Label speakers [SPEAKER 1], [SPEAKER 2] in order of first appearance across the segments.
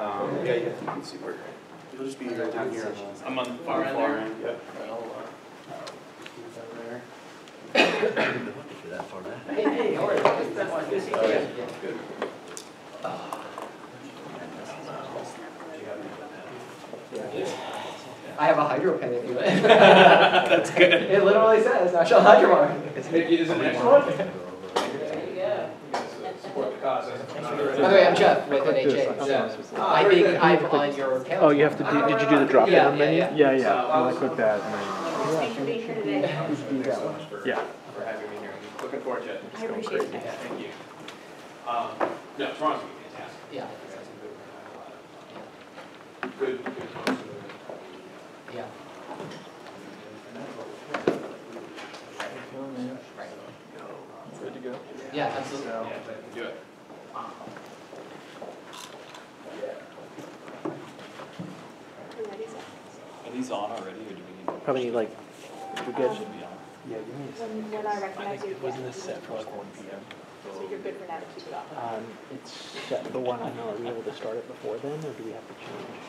[SPEAKER 1] Yeah, you can see where you'll just be down here.
[SPEAKER 2] I'm on the far end.
[SPEAKER 1] Yep.
[SPEAKER 3] That far back.
[SPEAKER 4] Hey, how are you? Good to see you.
[SPEAKER 1] Good.
[SPEAKER 4] I have a hydro pen if you like.
[SPEAKER 2] That's good.
[SPEAKER 4] It literally says National Hydropower.
[SPEAKER 2] Is it the next one?
[SPEAKER 4] Yeah.
[SPEAKER 2] Support the cause.
[SPEAKER 4] By the way, I'm Jeff with NHA. I think I'm on your calendar.
[SPEAKER 5] Oh, you have to do, did you do the drop down menu?
[SPEAKER 4] Yeah.
[SPEAKER 5] Yeah. You want to click that and then.
[SPEAKER 6] Thanks for being here today.
[SPEAKER 5] Do that one. Yeah.
[SPEAKER 2] For having me here. Looking forward to it.
[SPEAKER 6] I appreciate it.
[SPEAKER 2] Thank you. No, tomorrow's going to be fantastic.
[SPEAKER 4] Yeah.
[SPEAKER 2] Good.
[SPEAKER 4] Yeah.
[SPEAKER 5] Good to go.
[SPEAKER 4] Yeah, absolutely.
[SPEAKER 2] Yeah, do it.
[SPEAKER 3] Are these on already, or do we need?
[SPEAKER 5] Probably need like, we good?
[SPEAKER 3] Should be on.
[SPEAKER 5] Yeah, give me a second.
[SPEAKER 6] When I recognize you,
[SPEAKER 5] Wasn't this set for like 1 p.m.?
[SPEAKER 6] so you're good for now to keep it off.
[SPEAKER 5] It's set for 1. I know. Are we able to start it before then, or do we have to change?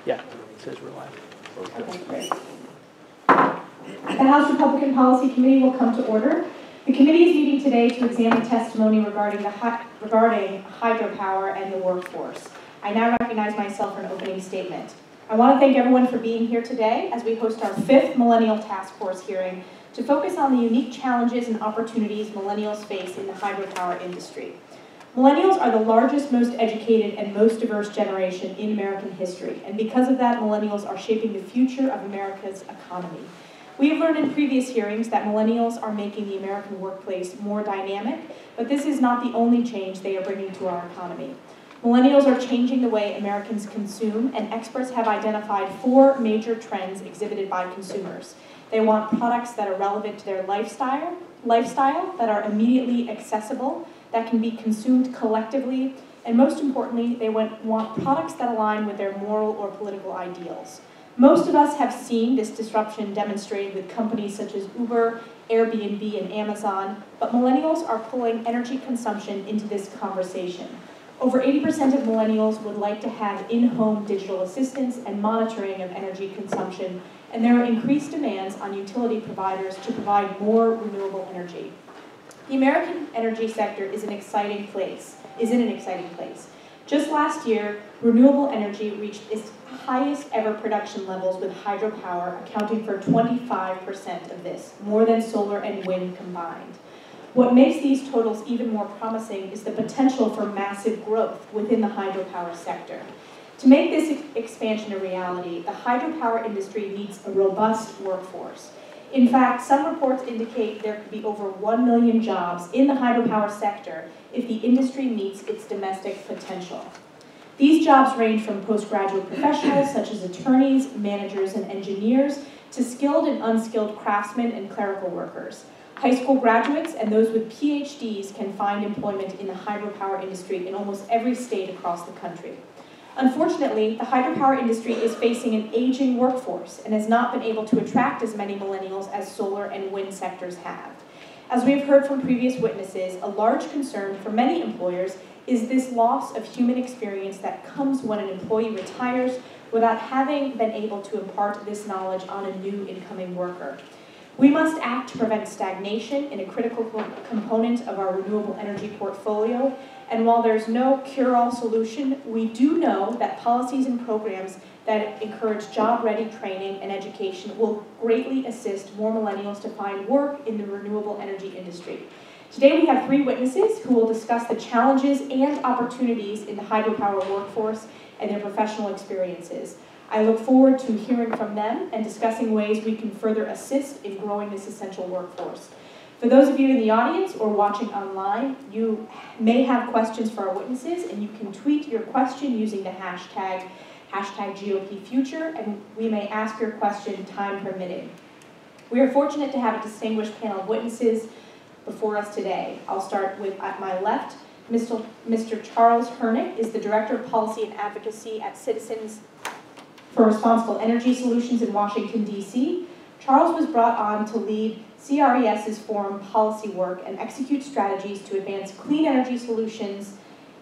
[SPEAKER 5] Yeah, it says we're live.
[SPEAKER 6] Okay, great. The House Republican Policy Committee will come to order. The committee is meeting today to examine testimony regarding hydropower and the workforce. I now recognize myself for an opening statement. I want to thank everyone for being here today as we host our 5th Millennial Task Force hearing to focus on the unique challenges and opportunities millennials face in the hydropower industry. Millennials are the largest, most educated, and most diverse generation in American history, and because of that, millennials are shaping the future of America's economy. We have learned in previous hearings that millennials are making the American workplace more dynamic, but this is not the only change they are bringing to our economy. Millennials are changing the way Americans consume, and experts have identified 4 major trends exhibited by consumers. They want products that are relevant to their lifestyle, that are immediately accessible, that can be consumed collectively, and most importantly, they want products that align with their moral or political ideals. Most of us have seen this disruption demonstrated with companies such as Uber, Airbnb, and Amazon, but millennials are pulling energy consumption into this conversation. Over 80% of millennials would like to have in-home digital assistance and monitoring of energy consumption, and there are increased demands on utility providers to provide more renewable energy. The American energy sector is in an exciting place. Just last year, renewable energy reached its highest ever production levels with hydropower accounting for 25% of this, more than solar and wind combined. What makes these totals even more promising is the potential for massive growth within the hydropower sector. To make this expansion a reality, the hydropower industry needs a robust workforce. In fact, some reports indicate there could be over 1 million jobs in the hydropower sector if the industry meets its domestic potential. These jobs range from postgraduate professionals such as attorneys, managers, and engineers to skilled and unskilled craftsmen and clerical workers. High school graduates and those with PhDs can find employment in the hydropower industry in almost every state across the country. Unfortunately, the hydropower industry is facing an aging workforce and has not been able to attract as many millennials as solar and wind sectors have. As we have heard from previous witnesses, a large concern for many employers is this loss of human experience that comes when an employee retires without having been able to impart this knowledge on a new incoming worker. We must act to prevent stagnation in a critical component of our renewable energy portfolio, and while there's no cure-all solution, we do know that policies and programs that encourage job-ready training and education will greatly assist more millennials to find work in the renewable energy industry. Today we have 3 witnesses who will discuss the challenges and opportunities in the hydropower workforce and their professional experiences. I look forward to hearing from them and discussing ways we can further assist in growing this essential workforce. For those of you in the audience or watching online, you may have questions for our witnesses, and you can tweet your question using the hashtag GOPFuture, and we may ask your question time permitting. We are fortunate to have a distinguished panel of witnesses before us today. I'll start with, at my left, Mr. Charles Hernick is the Director of Policy and Advocacy at Citizens for Responsible Energy Solutions in Washington, D.C. Charles was brought on to lead CRES's forum policy work and execute strategies to advance clean energy solutions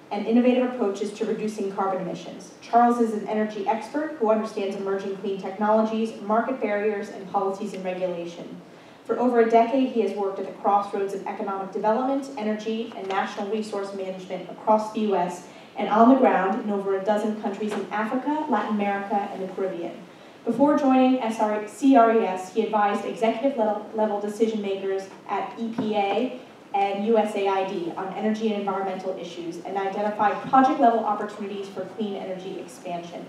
[SPEAKER 6] and innovative approaches to reducing carbon emissions. Charles is an energy expert who understands emerging clean technologies, market barriers, and policies and regulation. For over a decade, he has worked at the crossroads of economic development, energy, and national resource management across the U.S. and on the ground in over a dozen countries in Africa, Latin America, and the Caribbean. Before joining CRES, he advised executive-level decision makers at EPA and USAID on energy and environmental issues and identified project-level opportunities for clean energy expansion.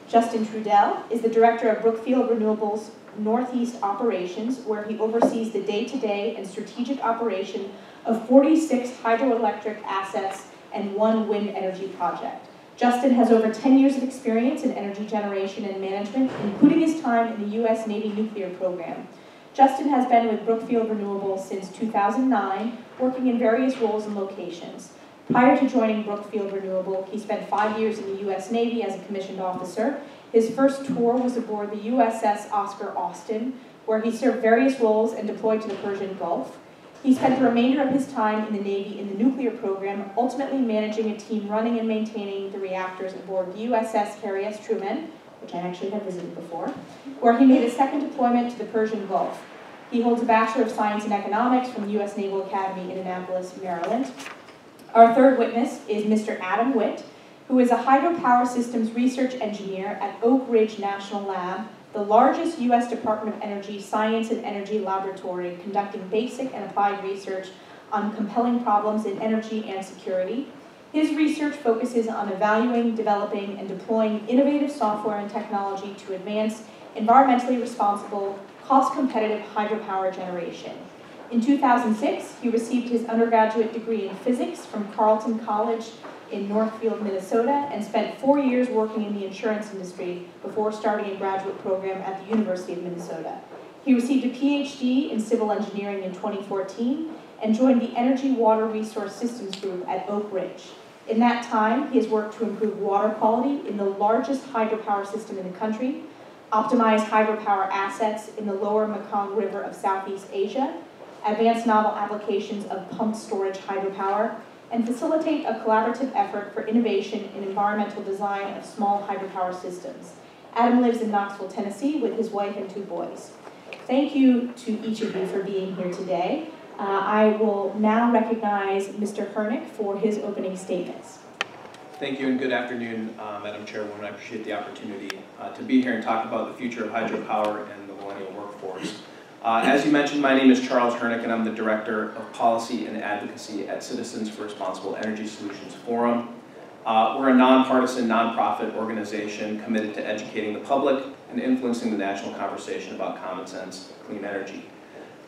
[SPEAKER 6] Justin Trudell is the Director of Brookfield Renewables Northeast Operations, where he oversees the day-to-day and strategic operation of 46 hydroelectric assets and 1 wind energy project. Justin has over 10 years of experience in energy generation and management, including his time in the U.S. Navy nuclear program. Justin has been with Brookfield Renewables since 2009, working in various roles and locations. Prior to joining Brookfield Renewable, he spent 5 years in the U.S. Navy as a commissioned officer. His first tour was aboard the USS Oscar Austin, where he served various roles and deployed to the Persian Gulf. He spent the remainder of his time in the Navy in the nuclear program, ultimately managing a team running and maintaining the reactors aboard the USS Harry S. Truman, which I actually have visited before, where he made a second deployment to the Persian Gulf. He holds a Bachelor of Science in Economics from the U.S. Naval Academy in Annapolis, Maryland. Our third witness is Mr. Adam Witt, who is a hydropower systems research engineer at Oak Ridge National Lab, the largest U.S. Department of Energy science and energy laboratory conducting basic and applied research on compelling problems in energy and security. His research focuses on evaluating, developing, and deploying innovative software and technology to advance environmentally responsible, cost-competitive hydropower generation. In 2006, he received his undergraduate degree in physics from Carleton College in Northfield, Minnesota, and spent 4 years working in the insurance industry before starting a graduate program at the University of Minnesota. He received a PhD in civil engineering in 2014 and joined the Energy Water Resource Systems Group at Oak Ridge. In that time, he has worked to improve water quality in the largest hydropower system in the country, optimize hydropower assets in the lower Mekong River of Southeast Asia, advance novel applications of pumped storage hydropower, and facilitate a collaborative effort for innovation in environmental design of small hydropower systems. Adam lives in Knoxville, Tennessee with his wife and 2 boys. Thank you to each of you for being here today. I will now recognize Mr. Hernick for his opening statements.
[SPEAKER 1] Thank you and good afternoon, Madam Chairwoman. I appreciate the opportunity to be here and talk about the future of hydropower and the millennial workforce. As you mentioned, my name is Charles Hernick, and I'm the Director of Policy and Advocacy at Citizens for Responsible Energy Solutions Forum. We're a nonpartisan, nonprofit organization committed to educating the public and influencing the national conversation about common sense clean energy.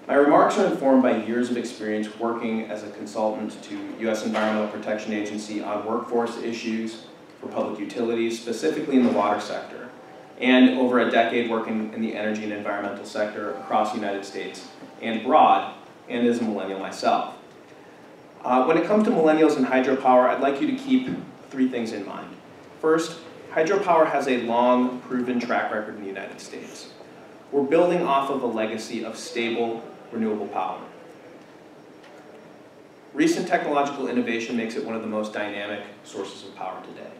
[SPEAKER 1] My remarks are informed by years of experience working as a consultant to U.S. Environmental Protection Agency on workforce issues for public utilities, specifically in the water sector, and over a decade working in the energy and environmental sector across the United States and abroad, and as a millennial myself. When it comes to millennials and hydropower, I'd like you to keep 3 things in mind. First, hydropower has a long, proven track record in the United States. We're building off of a legacy of stable, renewable power. Recent technological innovation makes it one of the most dynamic sources of power today.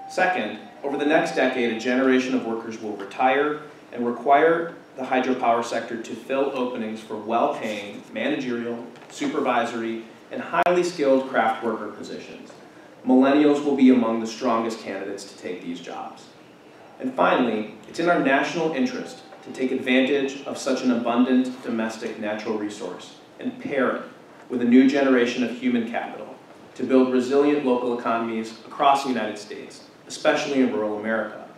[SPEAKER 1] Second, over the next decade, a generation of workers will retire and require the hydropower sector to fill openings for well-paying, managerial, supervisory, and highly skilled craft worker positions. Millennials will be among the strongest candidates to take these jobs. And finally, it's in our national interest to take advantage of such an abundant domestic natural resource and pair it with a new generation of human capital to build resilient local economies across the United States, especially in rural America.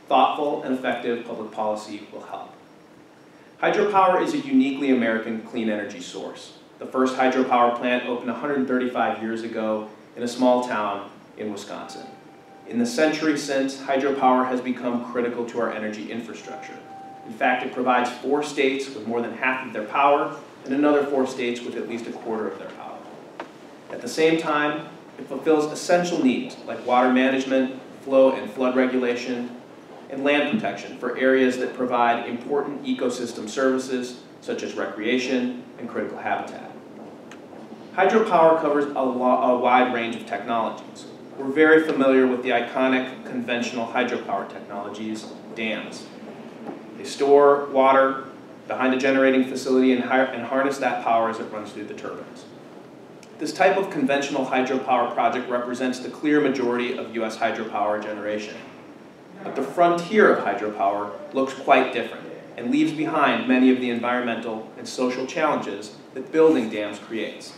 [SPEAKER 1] Thoughtful and effective public policy will help. Hydropower is a uniquely American clean energy source. The first hydropower plant opened 135 years ago in a small town in Wisconsin. In the century since, hydropower has become critical to our energy infrastructure. In fact, it provides 4 states with more than half of their power and another 4 states with at least a quarter of their power. At the same time, it fulfills essential needs like water management, flow and flood regulation, and land protection for areas that provide important ecosystem services such as recreation and critical habitat. Hydropower covers a wide range of technologies. We're very familiar with the iconic conventional hydropower technologies, dams. They store water behind a generating facility and harness that power as it runs through the turbines. This type of conventional hydropower project represents the clear majority of U.S. hydropower generation. But the frontier of hydropower looks quite different and leaves behind many of the environmental and social challenges that building dams creates.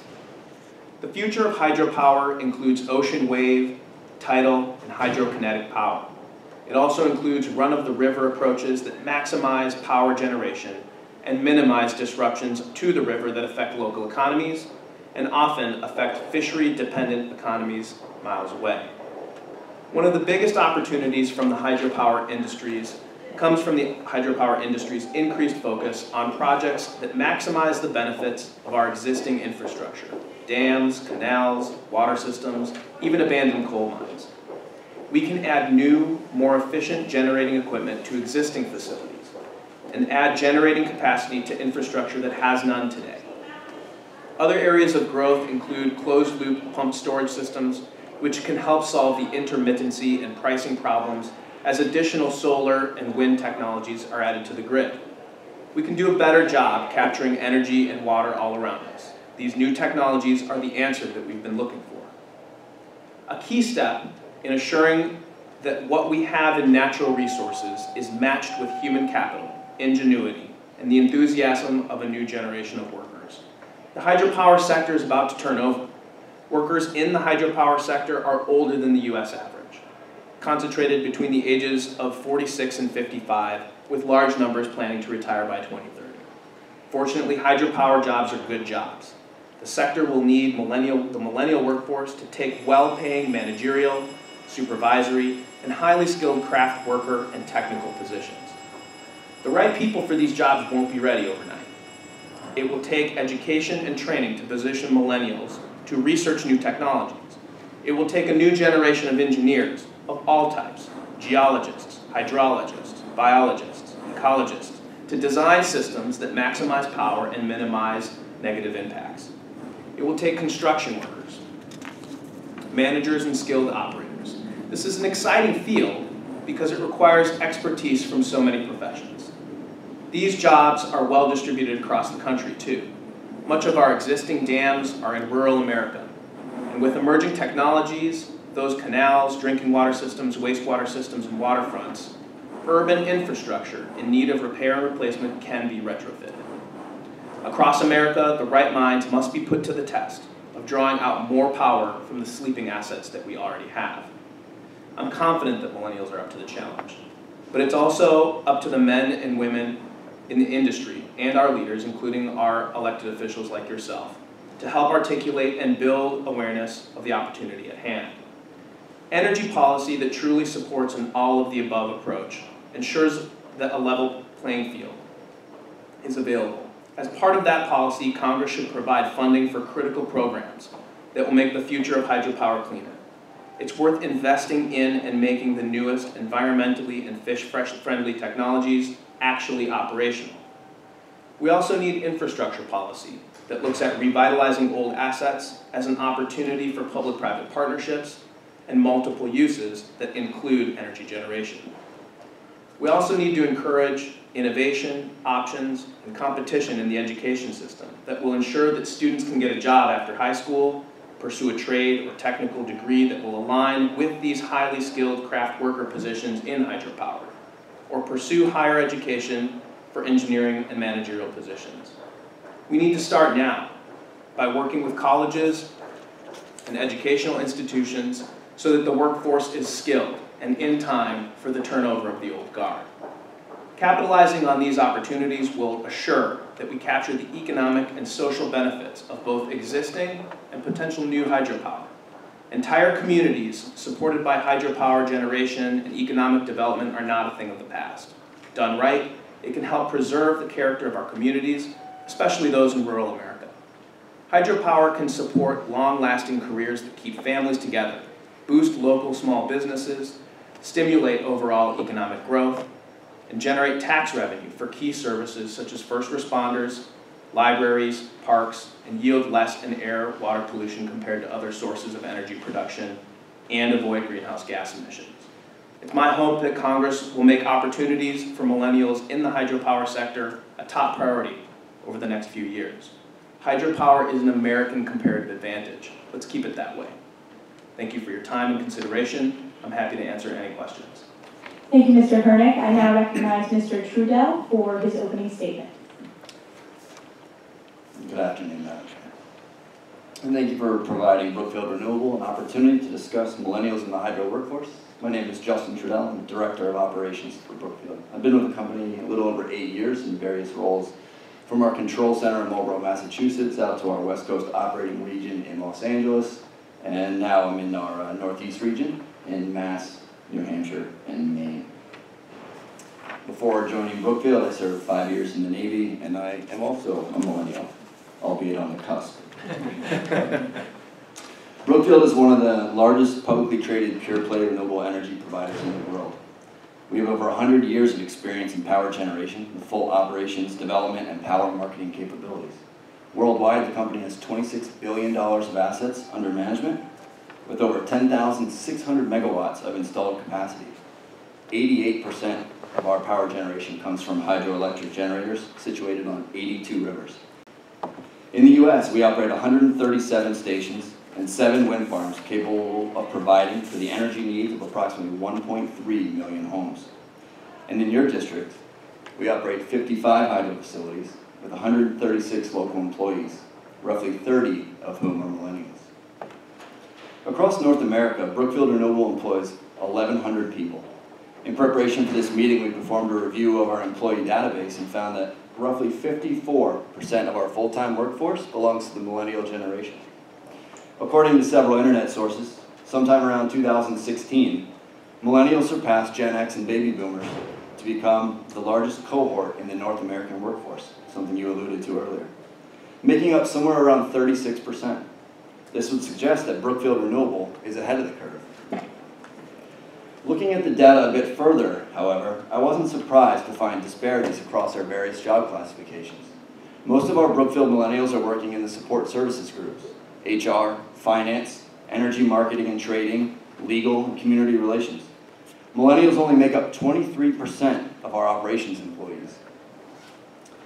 [SPEAKER 1] The future of hydropower includes ocean wave, tidal, and hydrokinetic power. It also includes run-of-the-river approaches that maximize power generation and minimize disruptions to the river that affect local economies and often affect fishery-dependent economies miles away. One of the biggest opportunities from the hydropower industries comes from the hydropower industry's increased focus on projects that maximize the benefits of our existing infrastructure, dams, canals, water systems, even abandoned coal mines. We can add new, more efficient generating equipment to existing facilities and add generating capacity to infrastructure that has none today. Other areas of growth include closed-loop pump storage systems, which can help solve the intermittency and pricing problems as additional solar and wind technologies are added to the grid. We can do a better job capturing energy and water all around us. These new technologies are the answer that we've been looking for. A key step in assuring that what we have in natural resources is matched with human capital, ingenuity, and the enthusiasm of a new generation of workers. The hydropower sector is about to turn over. Workers in the hydropower sector are older than the U.S. average, concentrated between the ages of 46 and 55, with large numbers planning to retire by 2030. Fortunately, hydropower jobs are good jobs. The sector will need the millennial workforce to take well-paying managerial, supervisory, and highly skilled craft worker and technical positions. The right people for these jobs won't be ready overnight. It will take education and training to position millennials to research new technologies. It will take a new generation of engineers of all types, geologists, hydrologists, biologists, ecologists, to design systems that maximize power and minimize negative impacts. It will take construction workers, managers, and skilled operators. This is an exciting field because it requires expertise from so many professions. These jobs are well distributed across the country too. Much of our existing dams are in rural America. And with emerging technologies, those canals, drinking water systems, wastewater systems, and waterfronts, urban infrastructure in need of repair and replacement can be retrofitted. Across America, the right minds must be put to the test of drawing out more power from the sleeping assets that we already have. I'm confident that millennials are up to the challenge, but it's also up to the men and women in the industry and our leaders, including our elected officials like yourself, to help articulate and build awareness of the opportunity at hand. Energy policy that truly supports an all-of-the-above approach ensures that a level playing field is available. As part of that policy, Congress should provide funding for critical programs that will make the future of hydropower cleaner. It's worth investing in and making the newest environmentally and fish-friendly technologies actually operational. We also need infrastructure policy that looks at revitalizing old assets as an opportunity for public-private partnerships and multiple uses that include energy generation. We also need to encourage innovation, options, and competition in the education system that will ensure that students can get a job after high school, pursue a trade or technical degree that will align with these highly skilled craft worker positions in hydropower, or pursue higher education for engineering and managerial positions. We need to start now by working with colleges and educational institutions so that the workforce is skilled and in time for the turnover of the old guard. Capitalizing on these opportunities will assure that we capture the economic and social benefits of both existing and potential new hydropower. Entire communities supported by hydropower generation and economic development are not a thing of the past. Done right, it can help preserve the character of our communities especially those in rural America. Hydropower can support long-lasting careers that keep families together, boost local small businesses, stimulate overall economic growth, and generate tax revenue for key services such as first responders, libraries, parks, and yield less in air, water pollution compared to other sources of energy production, and avoid greenhouse gas emissions. It's my hope that Congress will make opportunities for millennials in the hydropower sector a top priority over the next few years. Hydropower is an American comparative advantage. Let's keep it that way. Thank you for your time and consideration. I'm happy to answer any questions.
[SPEAKER 6] Thank you, Mr. Hernick. I now recognize Mr. Trudell for his opening statement.
[SPEAKER 7] Good afternoon, Madam Chair. And thank you for providing Brookfield Renewable an opportunity to discuss millennials in the hydro workforce. My name is Justin Trudell. I'm the Director of Operations for Brookfield. I've been with the company a little over 8 years in various roles, from our control center in Marlborough, Massachusetts, out to our West Coast operating region in Los Angeles, and now I'm in our Northeast region in Mass, New Hampshire, and Maine. Before joining Brookfield, I served 5 years in the Navy, and I am also a millennial, albeit on the cusp. Brookfield is one of the largest publicly traded pure-play renewable energy providers in the world. We have over 100 years of experience in power generation with full operations, development, and power marketing capabilities. Worldwide, the company has $26 billion of assets under management with over 10,600 megawatts of installed capacity. 88% of our power generation comes from hydroelectric generators situated on 82 rivers. In the U.S., we operate 137 stations and 7 wind farms capable of providing for the energy needs of approximately 1.3 million homes. And in your district, we operate 55 hydro facilities with 136 local employees, roughly 30 of whom are millennials. Across North America, Brookfield Renewable employs 1,100 people. In preparation for this meeting, we performed a review of our employee database and found that roughly 54% of our full-time workforce belongs to the millennial generation. According to several internet sources, sometime around 2016, millennials surpassed Gen X and baby boomers to become the largest cohort in the North American workforce, something you alluded to earlier, making up somewhere around 36%. This would suggest that Brookfield Renewable is ahead of the curve. Looking at the data a bit further, however, I wasn't surprised to find disparities across our various job classifications. Most of our Brookfield millennials are working in the support services groups: HR, finance, energy marketing and trading, legal, and community relations. Millennials only make up 23% of our operations employees.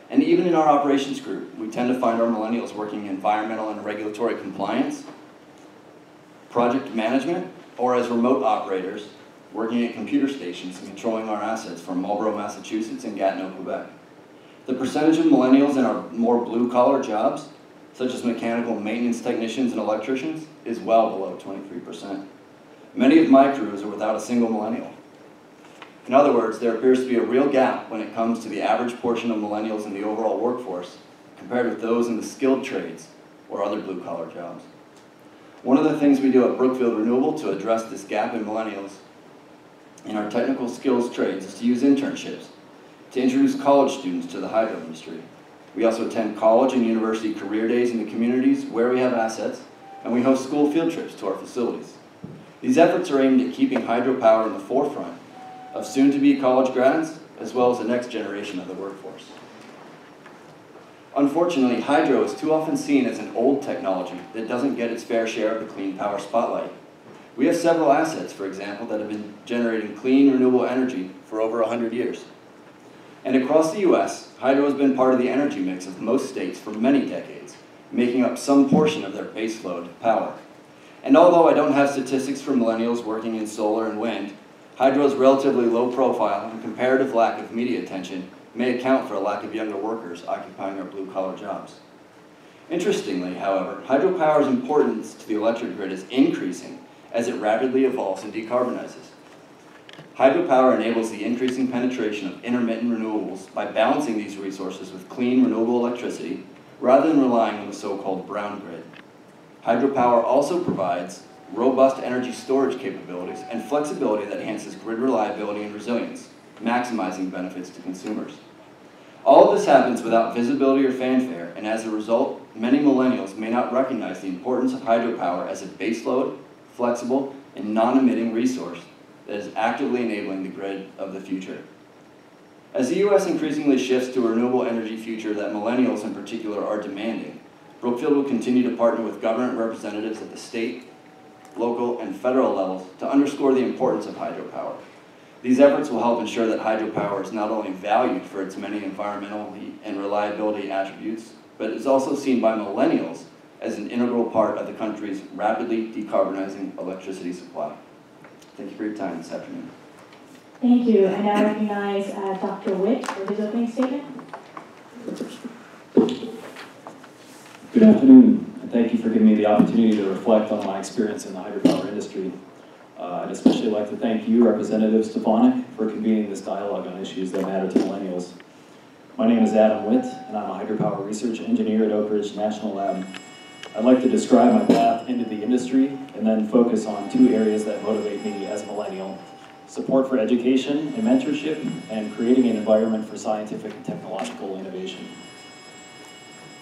[SPEAKER 7] And even in our operations group, we tend to find our millennials working in environmental and regulatory compliance, project management, or as remote operators, working at computer stations and controlling our assets from Marlborough, Massachusetts and Gatineau, Quebec. The percentage of millennials in our more blue-collar jobs, such as mechanical maintenance technicians and electricians, is well below 23%. Many of my crews are without a single millennial. In other words, there appears to be a real gap when it comes to the average portion of millennials in the overall workforce compared with those in the skilled trades or other blue-collar jobs. One of the things we do at Brookfield Renewable to address this gap in millennials in our technical skills trades is to use internships to introduce college students to the hydro industry. We also attend college and university career days in the communities where we have assets, and we host school field trips to our facilities. These efforts are aimed at keeping hydropower in the forefront of soon-to-be college grads, as well as the next generation of the workforce. Unfortunately, hydro is too often seen as an old technology that doesn't get its fair share of the clean power spotlight. We have several assets, for example, that have been generating clean, renewable energy for over 100 years. And across the U.S., hydro has been part of the energy mix of most states for many decades, making up some portion of their baseload power. And although I don't have statistics for millennials working in solar and wind, hydro's relatively low profile and comparative lack of media attention may account for a lack of younger workers occupying our blue-collar jobs. Interestingly, however, hydropower's importance to the electric grid is increasing as it rapidly evolves and decarbonizes. Hydropower enables the increasing penetration of intermittent renewables by balancing these resources with clean, renewable electricity rather than relying on the so-called brown grid. Hydropower also provides robust energy storage capabilities and flexibility that enhances grid reliability and resilience, maximizing benefits to consumers. All of this happens without visibility or fanfare, and as a result, many millennials may not recognize the importance of hydropower as a baseload, flexible, and non-emitting resource that is actively enabling the grid of the future. As the U.S. increasingly shifts to a renewable energy future that millennials in particular are demanding, Brookfield will continue to partner with government representatives at the state, local, and federal levels to underscore the importance of hydropower. These efforts will help ensure that hydropower is not only valued for its many environmental and reliability attributes, but is also seen by millennials as an integral part of the country's rapidly decarbonizing electricity supply. Thank you for your time this afternoon.
[SPEAKER 6] Thank you. I now recognize Dr. Witt for his opening statement.
[SPEAKER 8] Good afternoon, and thank you for giving me the opportunity to reflect on my experience in the hydropower industry. I'd especially like to thank you, Representative Stefanik, for convening this dialogue on issues that matter to millennials. My name is Adam Witt, and I'm a hydropower research engineer at Oak Ridge National Lab. I'd like to describe my path into the industry and then focus on two areas that motivate me as a millennial: support for education and mentorship, and creating an environment for scientific and technological innovation.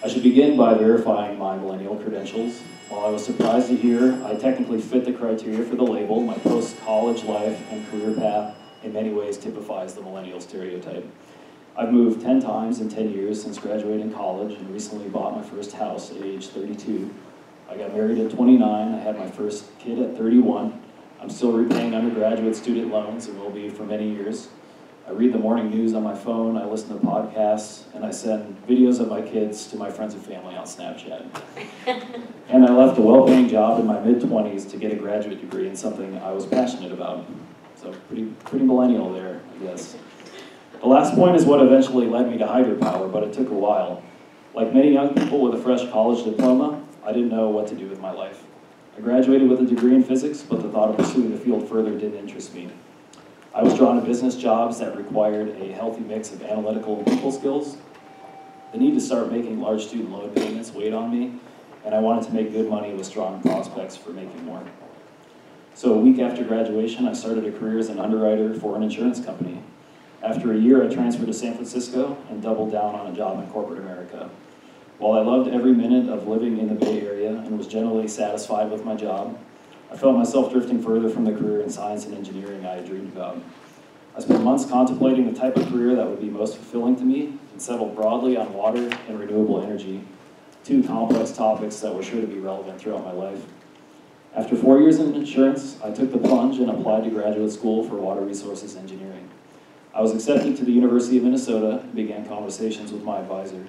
[SPEAKER 8] I should begin by verifying my millennial credentials. While I was surprised to hear I technically fit the criteria for the label, my post-college life and career path in many ways typifies the millennial stereotype. I've moved 10 times in 10 years since graduating college and recently bought my first house at age 32. I got married at 29, I had my first kid at 31. I'm still repaying undergraduate student loans and will be for many years. I read the morning news on my phone, I listen to podcasts, and I send videos of my kids to my friends and family on Snapchat. And I left a well-paying job in my mid-20s to get a graduate degree in something I was passionate about. So pretty millennial there, I guess. The last point is what eventually led me to hydropower, but it took a while. Like many young people with a fresh college diploma, I didn't know what to do with my life. I graduated with a degree in physics, but the thought of pursuing the field further didn't interest me. I was drawn to business jobs that required a healthy mix of analytical and people skills. The need to start making large student loan payments weighed on me, and I wanted to make good money with strong prospects for making more. So a week after graduation, I started a career as an underwriter for an insurance company. After a year, I transferred to San Francisco and doubled down on a job in corporate America. While I loved every minute of living in the Bay Area and was generally satisfied with my job, I felt myself drifting further from the career in science and engineering I had dreamed about. I spent months contemplating the type of career that would be most fulfilling to me and settled broadly on water and renewable energy, two complex topics that were sure to be relevant throughout my life. After 4 years in insurance, I took the plunge and applied to graduate school for water resources engineering. I was accepted to the University of Minnesota and began conversations with my advisor.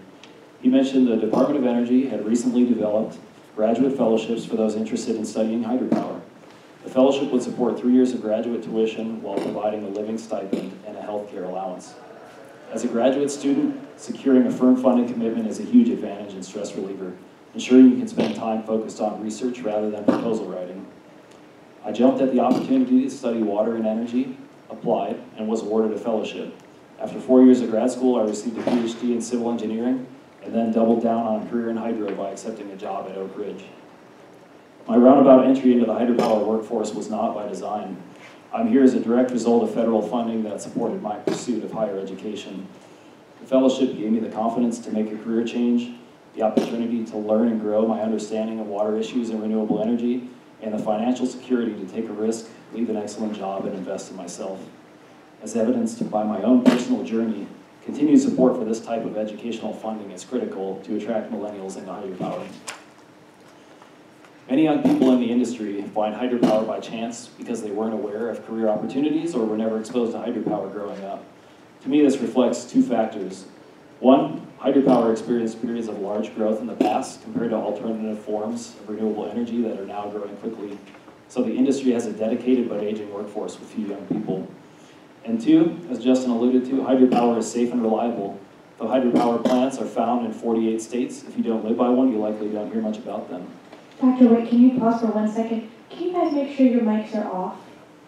[SPEAKER 8] He mentioned the Department of Energy had recently developed graduate fellowships for those interested in studying hydropower. The fellowship would support 3 years of graduate tuition while providing a living stipend and a healthcare allowance. As a graduate student, securing a firm funding commitment is a huge advantage and stress reliever, ensuring you can spend time focused on research rather than proposal writing. I jumped at the opportunity to study water and energy, applied, and was awarded a fellowship. After 4 years of grad school, I received a PhD in civil engineering and then doubled down on a career in hydro by accepting a job at Oak Ridge. My roundabout entry into the hydropower workforce was not by design. I'm here as a direct result of federal funding that supported my pursuit of higher education. The fellowship gave me the confidence to make a career change, the opportunity to learn and grow my understanding of water issues and renewable energy, and the financial security to take a risk, leave an excellent job, and invest in myself. As evidenced by my own personal journey, continued support for this type of educational funding is critical to attract millennials into hydropower. Many young people in the industry find hydropower by chance because they weren't aware of career opportunities or were never exposed to hydropower growing up. To me, this reflects two factors. One, hydropower experienced periods of large growth in the past compared to alternative forms of renewable energy that are now growing quickly. So the industry has a dedicated but aging workforce with few young people. And two, as Justin alluded to, hydropower is safe and reliable. Though hydropower plants are found in 48 states, if you don't live by one, you likely don't hear much about them.
[SPEAKER 6] Dr. Witt, can you pause for 1 second? Can you guys make sure your mics are off?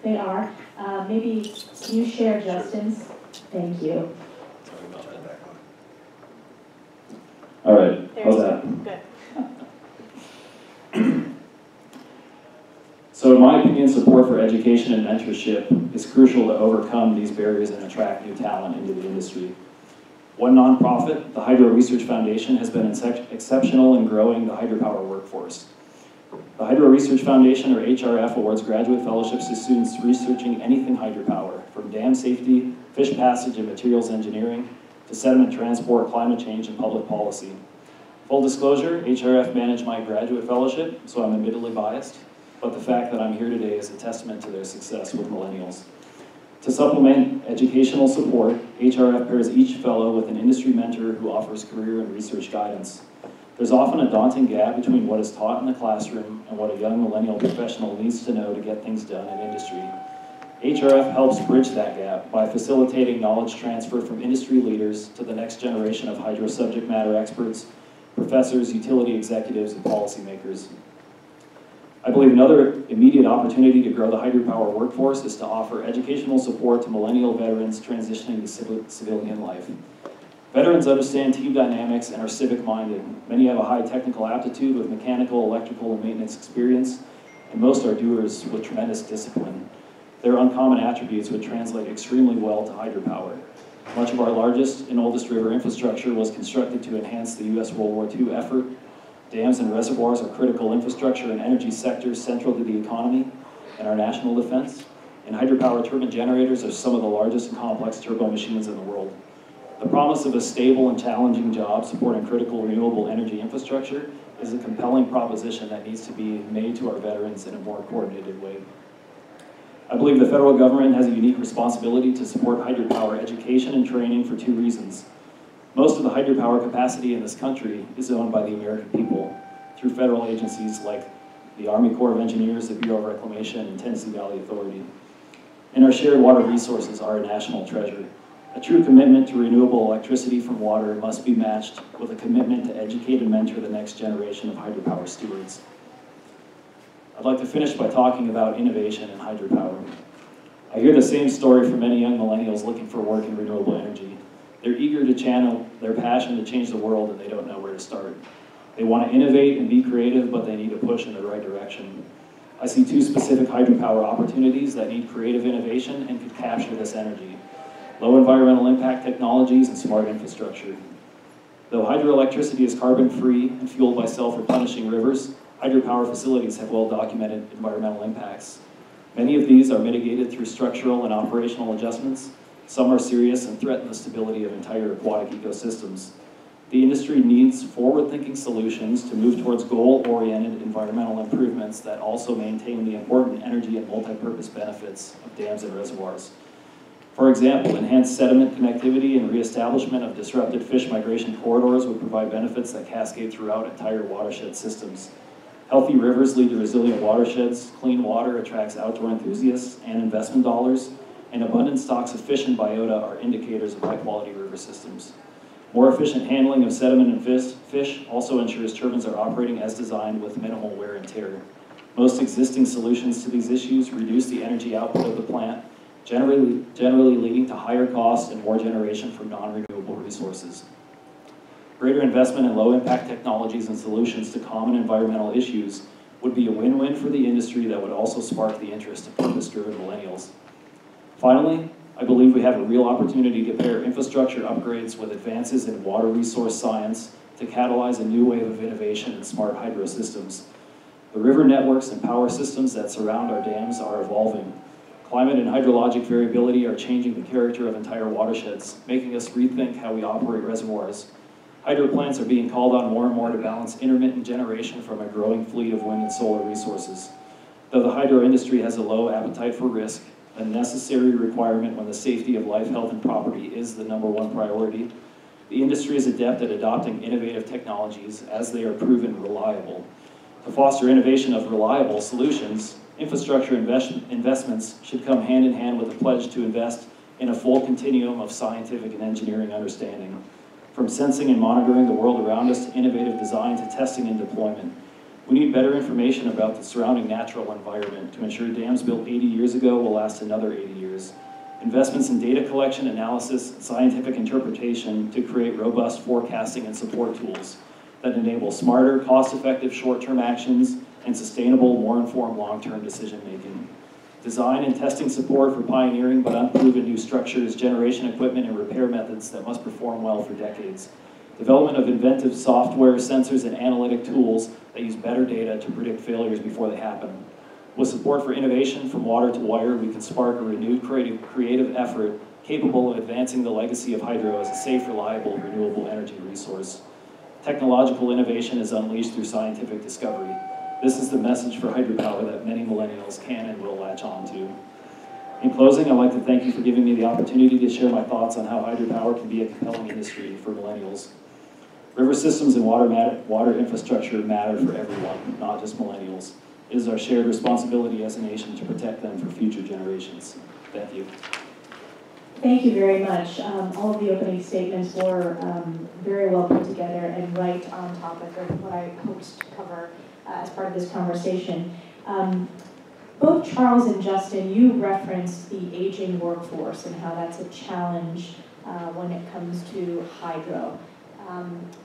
[SPEAKER 6] They are. Maybe can you share Justin's? Thank you.
[SPEAKER 8] Sorry about that. All right, how's that?
[SPEAKER 6] Good.
[SPEAKER 8] So in my opinion, support for education and mentorship is crucial to overcome these barriers and attract new talent into the industry. One nonprofit, the Hydro Research Foundation, has been exceptional in growing the hydropower workforce. The Hydro Research Foundation, or HRF, awards graduate fellowships to students researching anything hydropower, from dam safety, fish passage and materials engineering, to sediment transport, climate change, and public policy. Full disclosure, HRF managed my graduate fellowship, so I'm admittedly biased, but the fact that I'm here today is a testament to their success with millennials. To supplement educational support, HRF pairs each fellow with an industry mentor who offers career and research guidance. There's often a daunting gap between what is taught in the classroom and what a young millennial professional needs to know to get things done in industry. HRF helps bridge that gap by facilitating knowledge transfer from industry leaders to the next generation of hydro subject matter experts, professors, utility executives, and policymakers. I believe another immediate opportunity to grow the hydropower workforce is to offer educational support to millennial veterans transitioning to civilian life. Veterans understand team dynamics and are civic-minded. Many have a high technical aptitude with mechanical, electrical, and maintenance experience, and most are doers with tremendous discipline. Their uncommon attributes would translate extremely well to hydropower. Much of our largest and oldest river infrastructure was constructed to enhance the U.S. World War II effort. Dams and reservoirs are critical infrastructure and energy sectors central to the economy and our national defense. And hydropower turbine generators are some of the largest and complex turbo machines in the world. The promise of a stable and challenging job supporting critical renewable energy infrastructure is a compelling proposition that needs to be made to our veterans in a more coordinated way. I believe the federal government has a unique responsibility to support hydropower education and training for two reasons. Most of the hydropower capacity in this country is owned by the American people through federal agencies like the Army Corps of Engineers, the Bureau of Reclamation, and Tennessee Valley Authority. And our shared water resources are a national treasure. A true commitment to renewable electricity from water must be matched with a commitment to educate and mentor the next generation of hydropower stewards. I'd like to finish by talking about innovation in hydropower. I hear the same story from many young millennials looking for work in renewable energy. They're eager to channel their passion to change the world, and they don't know where to start. They want to innovate and be creative, but they need a push in the right direction. I see two specific hydropower opportunities that need creative innovation and could capture this energy: low environmental impact technologies and smart infrastructure. Though hydroelectricity is carbon-free and fueled by self-replenishing rivers, hydropower facilities have well-documented environmental impacts. Many of these are mitigated through structural and operational adjustments. Some are serious and threaten the stability of entire aquatic ecosystems. The industry needs forward-thinking solutions to move towards goal-oriented environmental improvements that also maintain the important energy and multi-purpose benefits of dams and reservoirs. For example, enhanced sediment connectivity and reestablishment of disrupted fish migration corridors would provide benefits that cascade throughout entire watershed systems. Healthy rivers lead to resilient watersheds, clean water attracts outdoor enthusiasts and investment dollars, and abundant stocks of fish and biota are indicators of high-quality river systems. More efficient handling of sediment and fish also ensures turbines are operating as designed with minimal wear and tear. Most existing solutions to these issues reduce the energy output of the plant, generally leading to higher costs and more generation from non-renewable resources. Greater investment in low-impact technologies and solutions to common environmental issues would be a win-win for the industry that would also spark the interest of purpose-driven millennials. Finally, I believe we have a real opportunity to pair infrastructure upgrades with advances in water resource science to catalyze a new wave of innovation in smart hydro systems. The river networks and power systems that surround our dams are evolving. Climate and hydrologic variability are changing the character of entire watersheds, making us rethink how we operate reservoirs. Hydro plants are being called on more and more to balance intermittent generation from a growing fleet of wind and solar resources. Though the hydro industry has a low appetite for risk, a necessary requirement when the safety of life, health, and property is the #1 priority, the industry is adept at adopting innovative technologies as they are proven reliable. To foster innovation of reliable solutions, infrastructure investments should come hand in hand with a pledge to invest in a full continuum of scientific and engineering understanding. From sensing and monitoring the world around us to innovative design to testing and deployment. We need better information about the surrounding natural environment to ensure dams built 80 years ago will last another 80 years. Investments in data collection, analysis, and scientific interpretation to create robust forecasting and support tools that enable smarter, cost-effective short-term actions and sustainable, more informed long-term decision-making. design and testing support for pioneering but unproven new structures, generation equipment, and repair methods that must perform well for decades. Development of inventive software, sensors, and analytic tools that use better data to predict failures before they happen. With support for innovation from water to wire, we can spark a renewed creative effort capable of advancing the legacy of hydro as a safe, reliable, renewable energy resource. Technological innovation is unleashed through scientific discovery. This is the message for hydropower that many millennials can and will latch on to. In closing, I'd like to thank you for giving me the opportunity to share my thoughts on how hydropower can be a compelling industry for millennials. River systems and water infrastructure matter for everyone, not just millennials. It is our shared responsibility as a nation to protect them for future generations. Thank you.
[SPEAKER 6] Thank you very much. All of the opening statements were very well put together and right on topic of what I hoped to cover as part of this conversation. Both Charles and Justin, you referenced the aging workforce and how that's a challenge when it comes to hydro.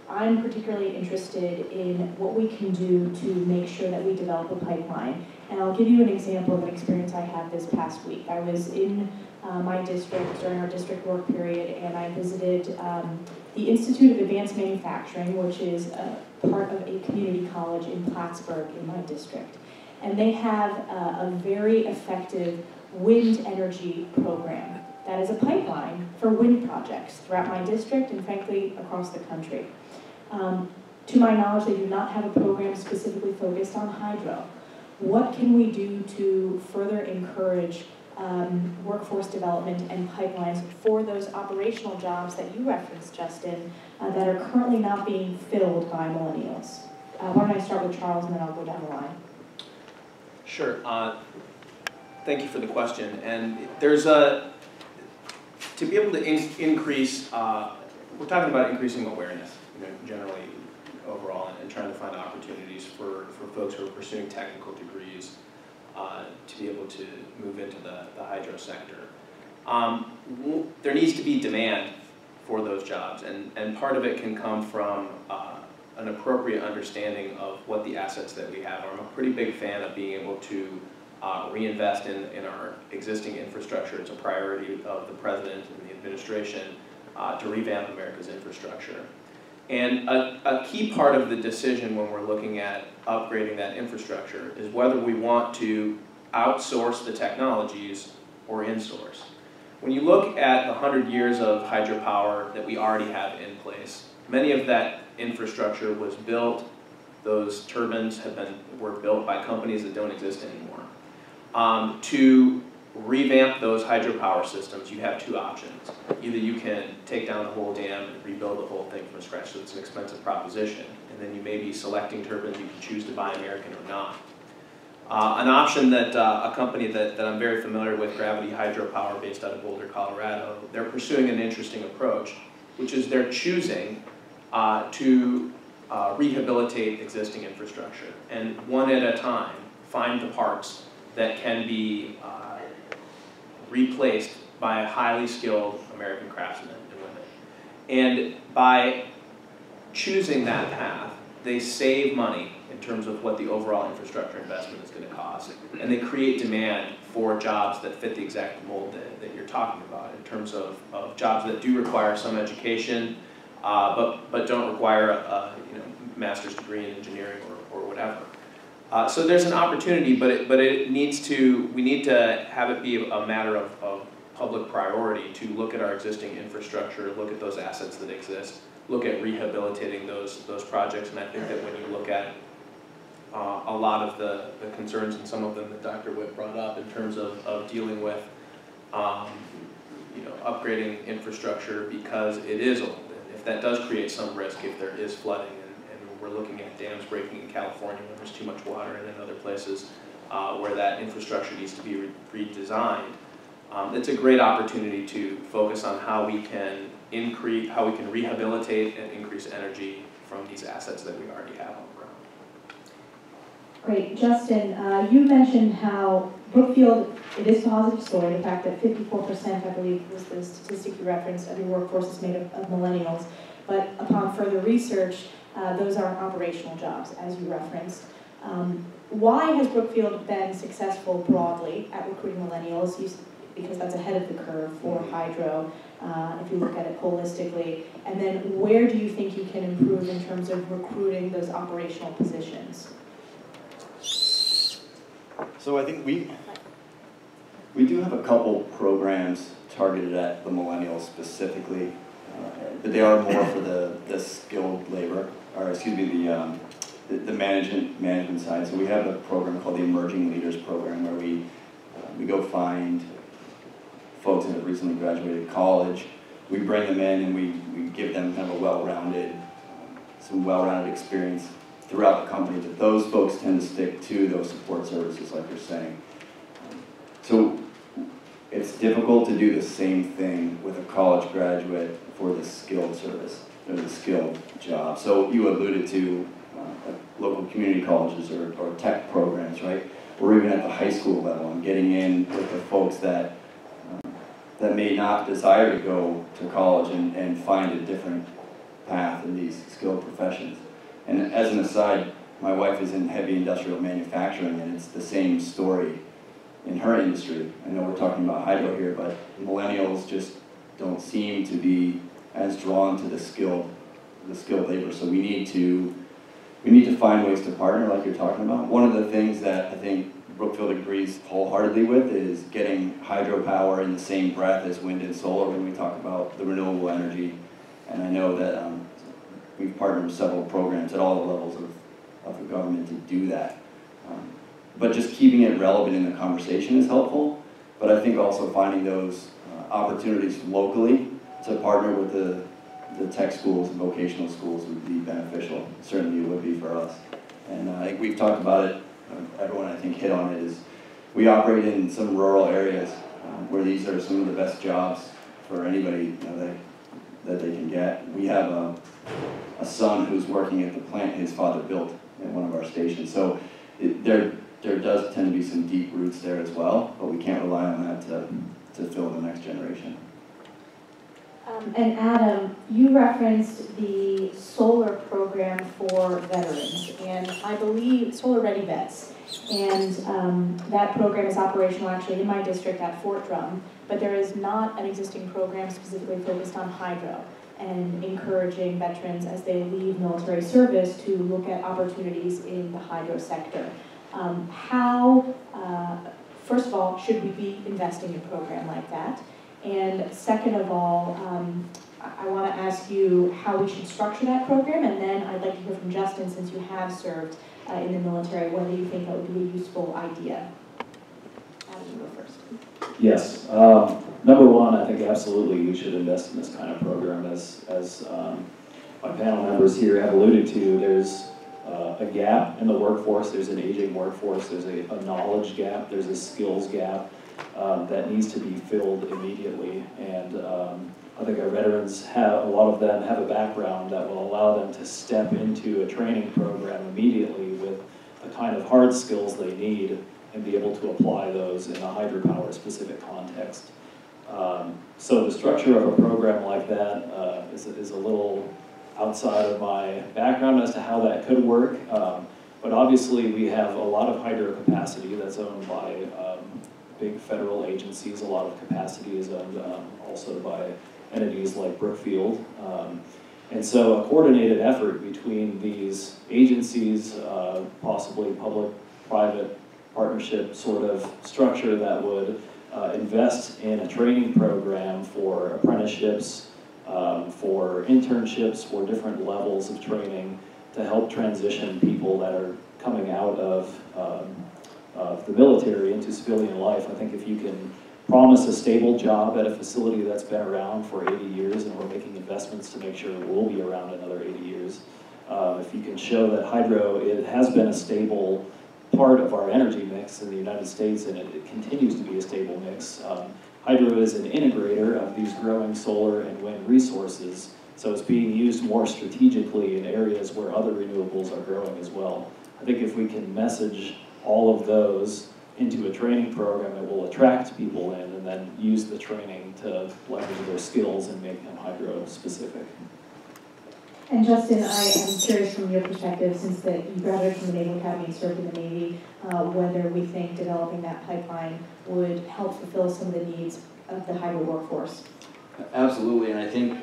[SPEAKER 6] I'm particularly interested in what we can do to make sure that we develop a pipeline. And I'll give you an example of an experience I had this past week. I was in my district during our district work period, and I visited the Institute of Advanced Manufacturing, which is a part of a community college in Plattsburgh in my district. And they have a very effective wind energy program that is a pipeline for wind projects throughout my district and frankly across the country. To my knowledge, they do not have a program specifically focused on hydro. What can we do to further encourage workforce development and pipelines for those operational jobs that you referenced, Justin, that are currently not being filled by millennials? Why don't I start with Charles and then I'll go down the line.
[SPEAKER 1] Sure. Thank you for the question. And there's a, to be able to increase, we're talking about increasing awareness, generally overall, and trying to find opportunities for folks who are pursuing technical degrees to be able to move into the hydro sector. There needs to be demand for those jobs, and part of it can come from an appropriate understanding of what the assets that we have are. I'm a pretty big fan of being able to reinvest in our existing infrastructure. It's a priority of the President and the administration to revamp America's infrastructure. And a key part of the decision when we're looking at upgrading that infrastructure is whether we want to outsource the technologies or insource. When you look at the 100 years of hydropower that we already have in place, many of that infrastructure was built, those turbines were built by companies that don't exist anymore. To revamp those hydropower systems, you have two options. Either you can take down the whole dam and rebuild the whole thing from scratch, so it's an expensive proposition, and then you may be selecting turbines you can choose to buy American or not. An option that a company that I'm very familiar with, Gravity Hydropower, based out of Boulder, Colorado, they're pursuing an interesting approach, which is they're choosing to rehabilitate existing infrastructure, and one at a time, find the parts that can be replaced by a highly skilled American craftsmen and women. And by choosing that path, they save money in terms of what the overall infrastructure investment is going to cost, and they create demand for jobs that fit the exact mold that you're talking about, in terms of jobs that do require some education, but don't require a master's degree in engineering or whatever. So there's an opportunity, but we need to have it be a matter of public priority to look at our existing infrastructure, look at those assets that exist, look at rehabilitating those projects, and I think that when you look at a lot of the concerns, and some of them that Dr. Witt brought up in terms of dealing with upgrading infrastructure because it is old, if that does create some risk, if there is flooding, and we're looking at dams breaking in California when there's too much water, and in other places where that infrastructure needs to be redesigned, it's a great opportunity to focus on how we can rehabilitate and increase energy from these assets that we already have on the ground.
[SPEAKER 6] Great. Justin, you mentioned how Brookfield, it is a positive story, the fact that 54%, I believe, was the statistic you referenced, of your workforce is made of millennials. But upon further research, those aren't operational jobs, as you referenced. Why has Brookfield been successful broadly at recruiting millennials? Because that's ahead of the curve for hydro, if you look at it holistically. And then where do you think you can improve in terms of recruiting those operational positions?
[SPEAKER 7] So I think we do have a couple programs targeted at the millennials specifically, but they are more for the skilled labor, or excuse me, the management side. So we have a program called the Emerging Leaders Program where we go find folks that have recently graduated college. We bring them in and we give them kind of a some well-rounded experience throughout the company. But those folks tend to stick to those support services, like you're saying. So it's difficult to do the same thing with a college graduate for the skilled service or the skilled job. So you alluded to local community colleges or tech programs, right? Or even at the high school level and getting in with the folks that may not desire to go to college and find a different path in these skilled professions. And as an aside, my wife is in heavy industrial manufacturing, and it's the same story in her industry. I know we're talking about hydro here, but millennials just don't seem to be as drawn to the skilled labor. So we need to find ways to partner, like you're talking about. One of the things that I think Brookfield agrees wholeheartedly with is getting hydropower in the same breath as wind and solar when we talk about the renewable energy. And I know that we've partnered with several programs at all the levels of the government to do that. But just keeping it relevant in the conversation is helpful. But I think also finding those opportunities locally to partner with the tech schools and vocational schools would be beneficial. Certainly it would be for us. And I think we've talked about it, everyone I think hit on it, is we operate in some rural areas where these are some of the best jobs for anybody that they can get. We have a son who's working at the plant his father built at one of our stations. So there does tend to be some deep roots there as well, but we can't rely on that to fill the next generation.
[SPEAKER 6] And Adam, you referenced the solar program for veterans, and I believe Solar Ready Vets. And that program is operational actually in my district at Fort Drum, but there is not an existing program specifically focused on hydro and encouraging veterans as they leave military service to look at opportunities in the hydro sector. How, first of all, should we be investing in a program like that? And second of all, I want to ask you how we should structure that program, and then I'd like to hear from Justin, since you have served in the military, whether you think that would be a useful idea. Adam, you go first.
[SPEAKER 8] Yes. Number one, I think absolutely we should invest in this kind of program. As my panel members here have alluded to, there's a gap in the workforce, there's an aging workforce, there's a knowledge gap, there's a skills gap that needs to be filled immediately. And I think our veterans a lot of them have a background that will allow them to step into a training program immediately with the kind of hard skills they need and be able to apply those in a hydropower specific context. So the structure of a program like that is a little outside of my background as to how that could work. But obviously we have a lot of hydro capacity that's owned by big federal agencies. A lot of capacity is owned also by entities like Brookfield. And so a coordinated effort between these agencies, possibly public-private partnership sort of structure that would invest in a training program for apprenticeships, for internships, for different levels of training to help transition people that are coming out of the military into civilian life. I think if you can promise a stable job at a facility that's been around for 80 years, and we're making investments to make sure it will be around another 80 years, if you can show that hydro, it has been a stable part of our energy mix in the United States, and it continues to be a stable mix. Hydro is an integrator of these growing solar and wind resources, so it's being used more strategically in areas where other renewables are growing as well. I think if we can message all of those into a training program, it will attract people in and then use the training to leverage their skills and make them hydro specific.
[SPEAKER 6] And Justin, I am curious from your perspective, since that you graduated from the Naval Academy and served in the Navy, whether we think developing that pipeline would help fulfill some of the needs of the hybrid workforce.
[SPEAKER 7] Absolutely, and I think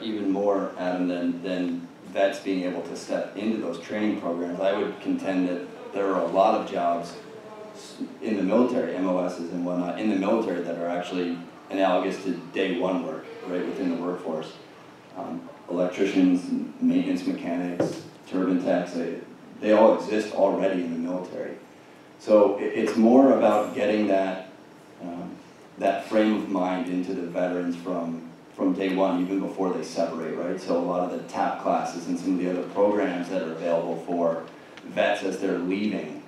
[SPEAKER 7] even more, Adam, than vets being able to step into those training programs. I would contend that there are a lot of jobs in the military, MOSs and whatnot, in the military that are actually analogous to day one work, right within the workforce. Electricians, maintenance mechanics, turbine techs, they all exist already in the military. So it's more about getting that frame of mind into the veterans from day one, even before they separate, right? So a lot of the TAP classes and some of the other programs that are available for vets as they're leaving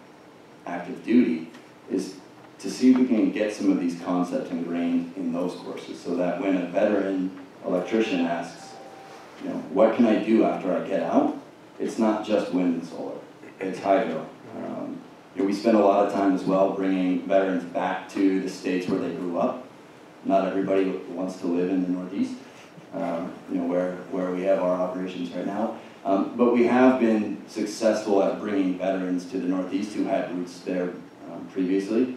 [SPEAKER 7] active duty is to see if we can get some of these concepts ingrained in those courses so that when a veteran electrician asks, what can I do after I get out? It's not just wind and solar, it's hydro. We spend a lot of time as well bringing veterans back to the states where they grew up. Not everybody wants to live in the Northeast, where we have our operations right now. But we have been successful at bringing veterans to the Northeast who had roots there previously.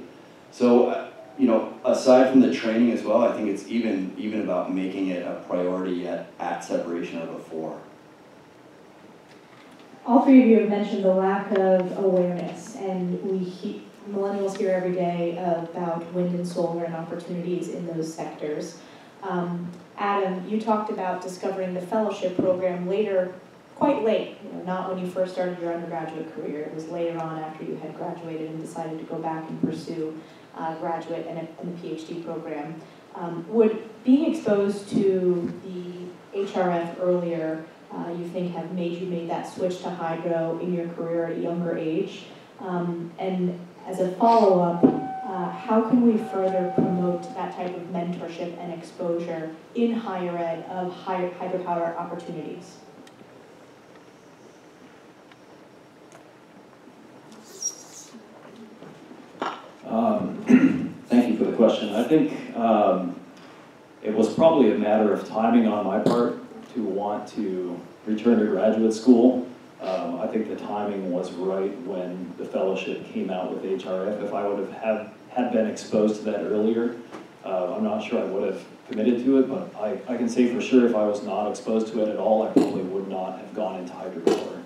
[SPEAKER 7] So, aside from the training as well, I think it's even about making it a priority at separation or before.
[SPEAKER 6] All three of you have mentioned the lack of awareness, and millennials hear every day about wind and solar and opportunities in those sectors. Adam, you talked about discovering the fellowship program later, quite late, not when you first started your undergraduate career. It was later on after you had graduated and decided to go back and pursue graduate and the PhD program. Would being exposed to the HRF earlier, you think have made that switch to hydro in your career at a younger age? And as a follow-up, how can we further promote that type of mentorship and exposure in higher ed of hydropower opportunities?
[SPEAKER 8] Thank you for the question. I think it was probably a matter of timing on my part to want to return to graduate school. I think the timing was right when the fellowship came out with HRF. If I would have had been exposed to that earlier, I'm not sure I would have committed to it, but I can say for sure if I was not exposed to it at all, I probably would not have gone into hydropower.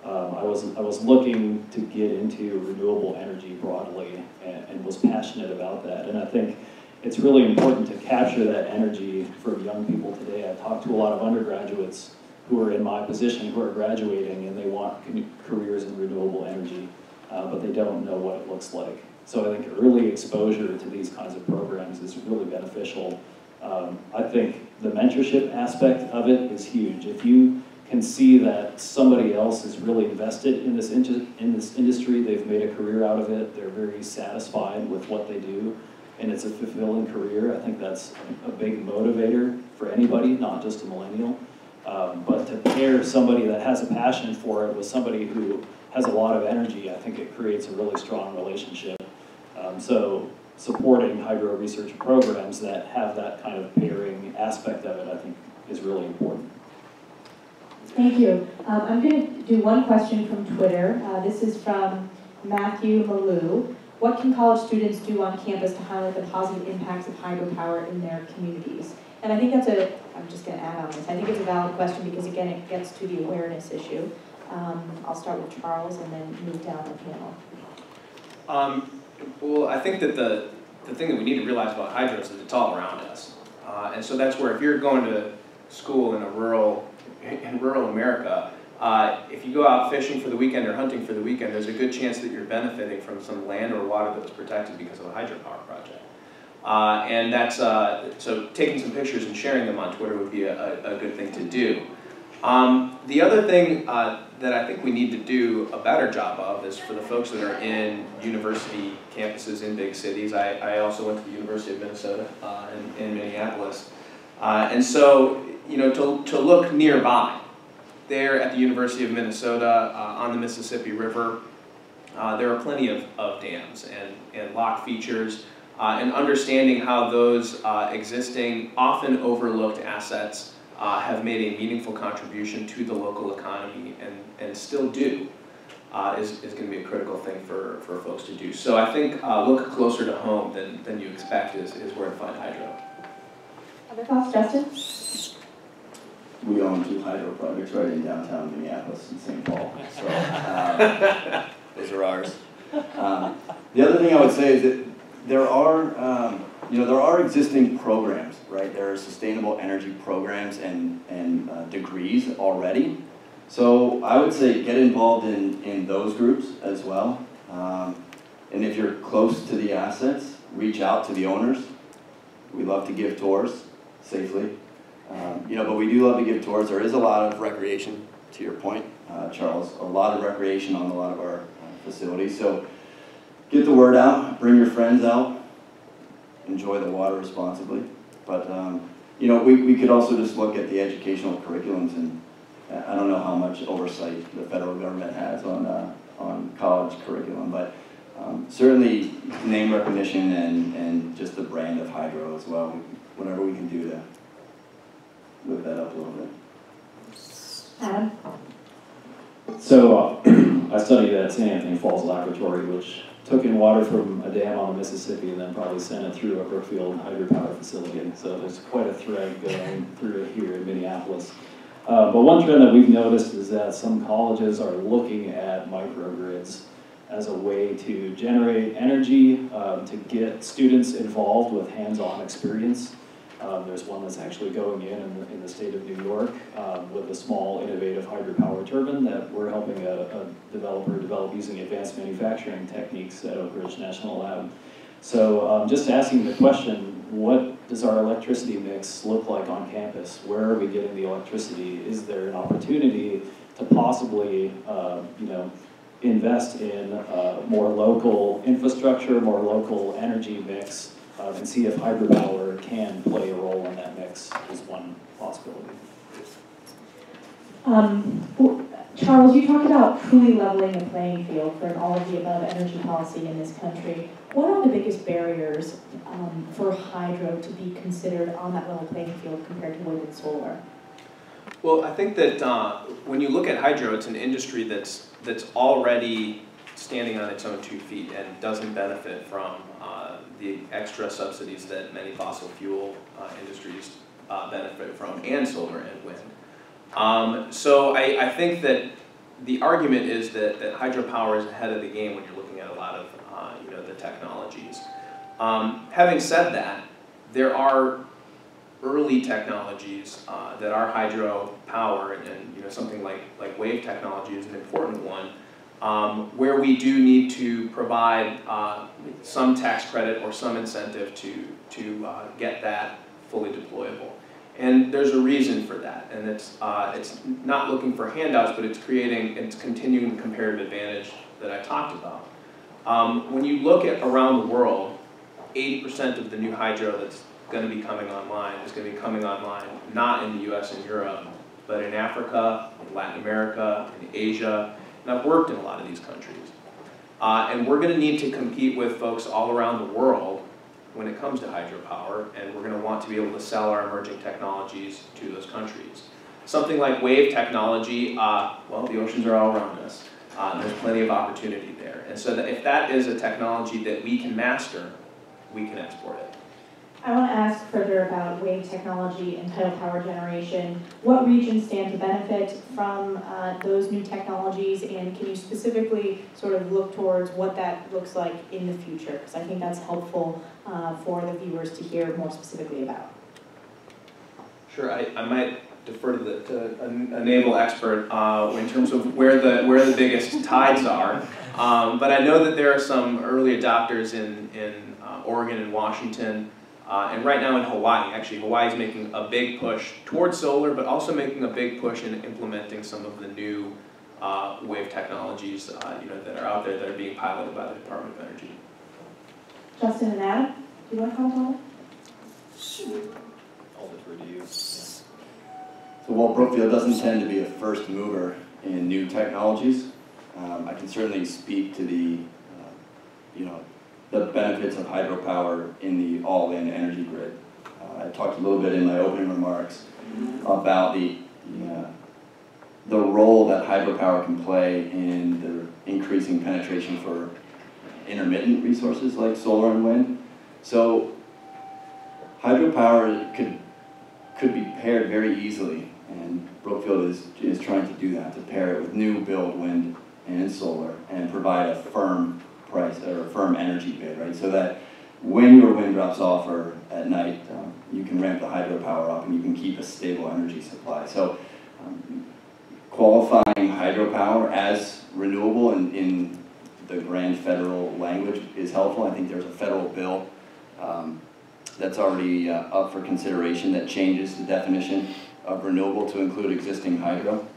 [SPEAKER 8] I was looking to get into renewable energy broadly and was passionate about that. And I think it's really important to capture that energy from young people today. I've talked to a lot of undergraduates who are in my position, who are graduating, and they want careers in renewable energy, but they don't know what it looks like. So I think early exposure to these kinds of programs is really beneficial. I think the mentorship aspect of it is huge. If you can see that somebody else is really invested in this industry, they've made a career out of it, they're very satisfied with what they do, and it's a fulfilling career, I think that's a big motivator for anybody, not just a millennial. But to pair somebody that has a passion for it with somebody who has a lot of energy, I think it creates a really strong relationship. So supporting hydro research programs that have that kind of pairing aspect of it, I think, is really important.
[SPEAKER 6] Thank you. I'm going to do one question from Twitter. This is from Matthew Malou. What can college students do on campus to highlight the positive impacts of hydropower in their communities? And I think that's I'm just going to add on this, I think it's a valid question because, again, it gets to the awareness issue. I'll start with Charles and then move down the panel.
[SPEAKER 1] Well, I think that the thing that we need to realize about hydros is it's all around us. And so that's where if you're going to school in rural America, if you go out fishing for the weekend or hunting for the weekend, there's a good chance that you're benefiting from some land or water that was protected because of a hydropower project. And that's, so taking some pictures and sharing them on Twitter would be a good thing to do. The other thing that I think we need to do a better job of is for the folks that are in university campuses in big cities. I also went to the University of Minnesota in Minneapolis. And so, to look nearby, there at the University of Minnesota on the Mississippi River, there are plenty of dams and lock features, and understanding how those existing, often overlooked assets have made a meaningful contribution to the local economy and still do, is going to be a critical thing for folks to do. So I think look closer to home than you expect is where to find hydro.
[SPEAKER 6] Other thoughts, Justin?
[SPEAKER 7] We own 2 hydro projects right in downtown Minneapolis and St. Paul, so those are ours. The other thing I would say is that there are existing programs, right? There are sustainable energy programs and degrees already. So I would say get involved in those groups as well. And if you're close to the assets, reach out to the owners. We love to give tours safely. But we do love to give tours. There is a lot of recreation, to your point, Charles, a lot of recreation on a lot of our facilities. So get the word out, bring your friends out, enjoy the water responsibly. But, we could also just look at the educational curriculums, and I don't know how much oversight the federal government has on college curriculum, but certainly name recognition and just the brand of hydro as well, whatever we can do to lift that up a little bit.
[SPEAKER 6] Adam?
[SPEAKER 8] So I studied at St. Anthony Falls Laboratory, which took in water from a dam on the Mississippi and then probably sent it through a Brookfield hydropower facility. So there's quite a thread going through it here in Minneapolis. But one trend that we've noticed is that some colleges are looking at microgrids as a way to generate energy, to get students involved with hands-on experience. There's one that's actually going in the state of New York with a small innovative hydropower turbine that we're helping a developer develop using advanced manufacturing techniques at Oak Ridge National Lab. So just asking the question, what does our electricity mix look like on campus? Where are we getting the electricity? Is there an opportunity to possibly invest in more local infrastructure, more local energy mix, and see if hydropower can play a role in that mix is one possibility.
[SPEAKER 6] Charles, you talked about truly leveling the playing field for an all-of-the-above energy policy in this country. What are the biggest barriers for hydro to be considered on that level playing field compared to wind and solar?
[SPEAKER 1] Well, I think that when you look at hydro, it's an industry that's already standing on its own 2 feet and doesn't benefit from the extra subsidies that many fossil fuel industries benefit from, and solar and wind. So I think that the argument is that hydropower is ahead of the game when you're looking at a lot of the technologies. Having said that, there are early technologies that are hydropower, and something like wave technology is an important one, where we do need to provide some tax credit or some incentive to get that fully deployable. And there's a reason for that, and it's not looking for handouts, but it's continuing the comparative advantage that I talked about. When you look at around the world, 80% of the new hydro that's going to be coming online is going to be coming online not in the US and Europe, but in Africa, in Latin America, in Asia, and I've worked in a lot of these countries. And we're going to need to compete with folks all around the world when it comes to hydropower, and we're going to want to be able to sell our emerging technologies to those countries. Something like wave technology, well, the oceans are all around us. There's plenty of opportunity there. And so if that is a technology that we can master, we can export it.
[SPEAKER 6] I want to ask further about wave technology and tidal power generation. What regions stand to benefit from those new technologies, and can you specifically sort of look towards what that looks like in the future? Because I think that's helpful for the viewers to hear more specifically about.
[SPEAKER 1] Sure, I might defer to a naval expert in terms of where the biggest tides are. But I know that there are some early adopters in Oregon and Washington. And right now in Hawaii, actually Hawaii's making a big push towards solar, but also making a big push in implementing some of the new wave technologies that are out there that are being piloted by the Department of Energy.
[SPEAKER 6] Justin and Adam, do you want to comment on that?
[SPEAKER 3] I'll defer to you.
[SPEAKER 7] So while Brookfield doesn't tend to be a first mover in new technologies, I can certainly speak to the benefits of hydropower in the all-in energy grid. I talked a little bit in my opening remarks about the role that hydropower can play in the increasing penetration for intermittent resources like solar and wind. So hydropower could be paired very easily, and Brookfield is trying to do that, to pair it with new build wind and solar and provide a firm price or a firm energy bid, right? So that when your wind drops off or at night, you can ramp the hydropower up and you can keep a stable energy supply. So qualifying hydropower as renewable in the grand federal language is helpful. I think there's a federal bill that's already up for consideration that changes the definition of renewable to include existing hydro.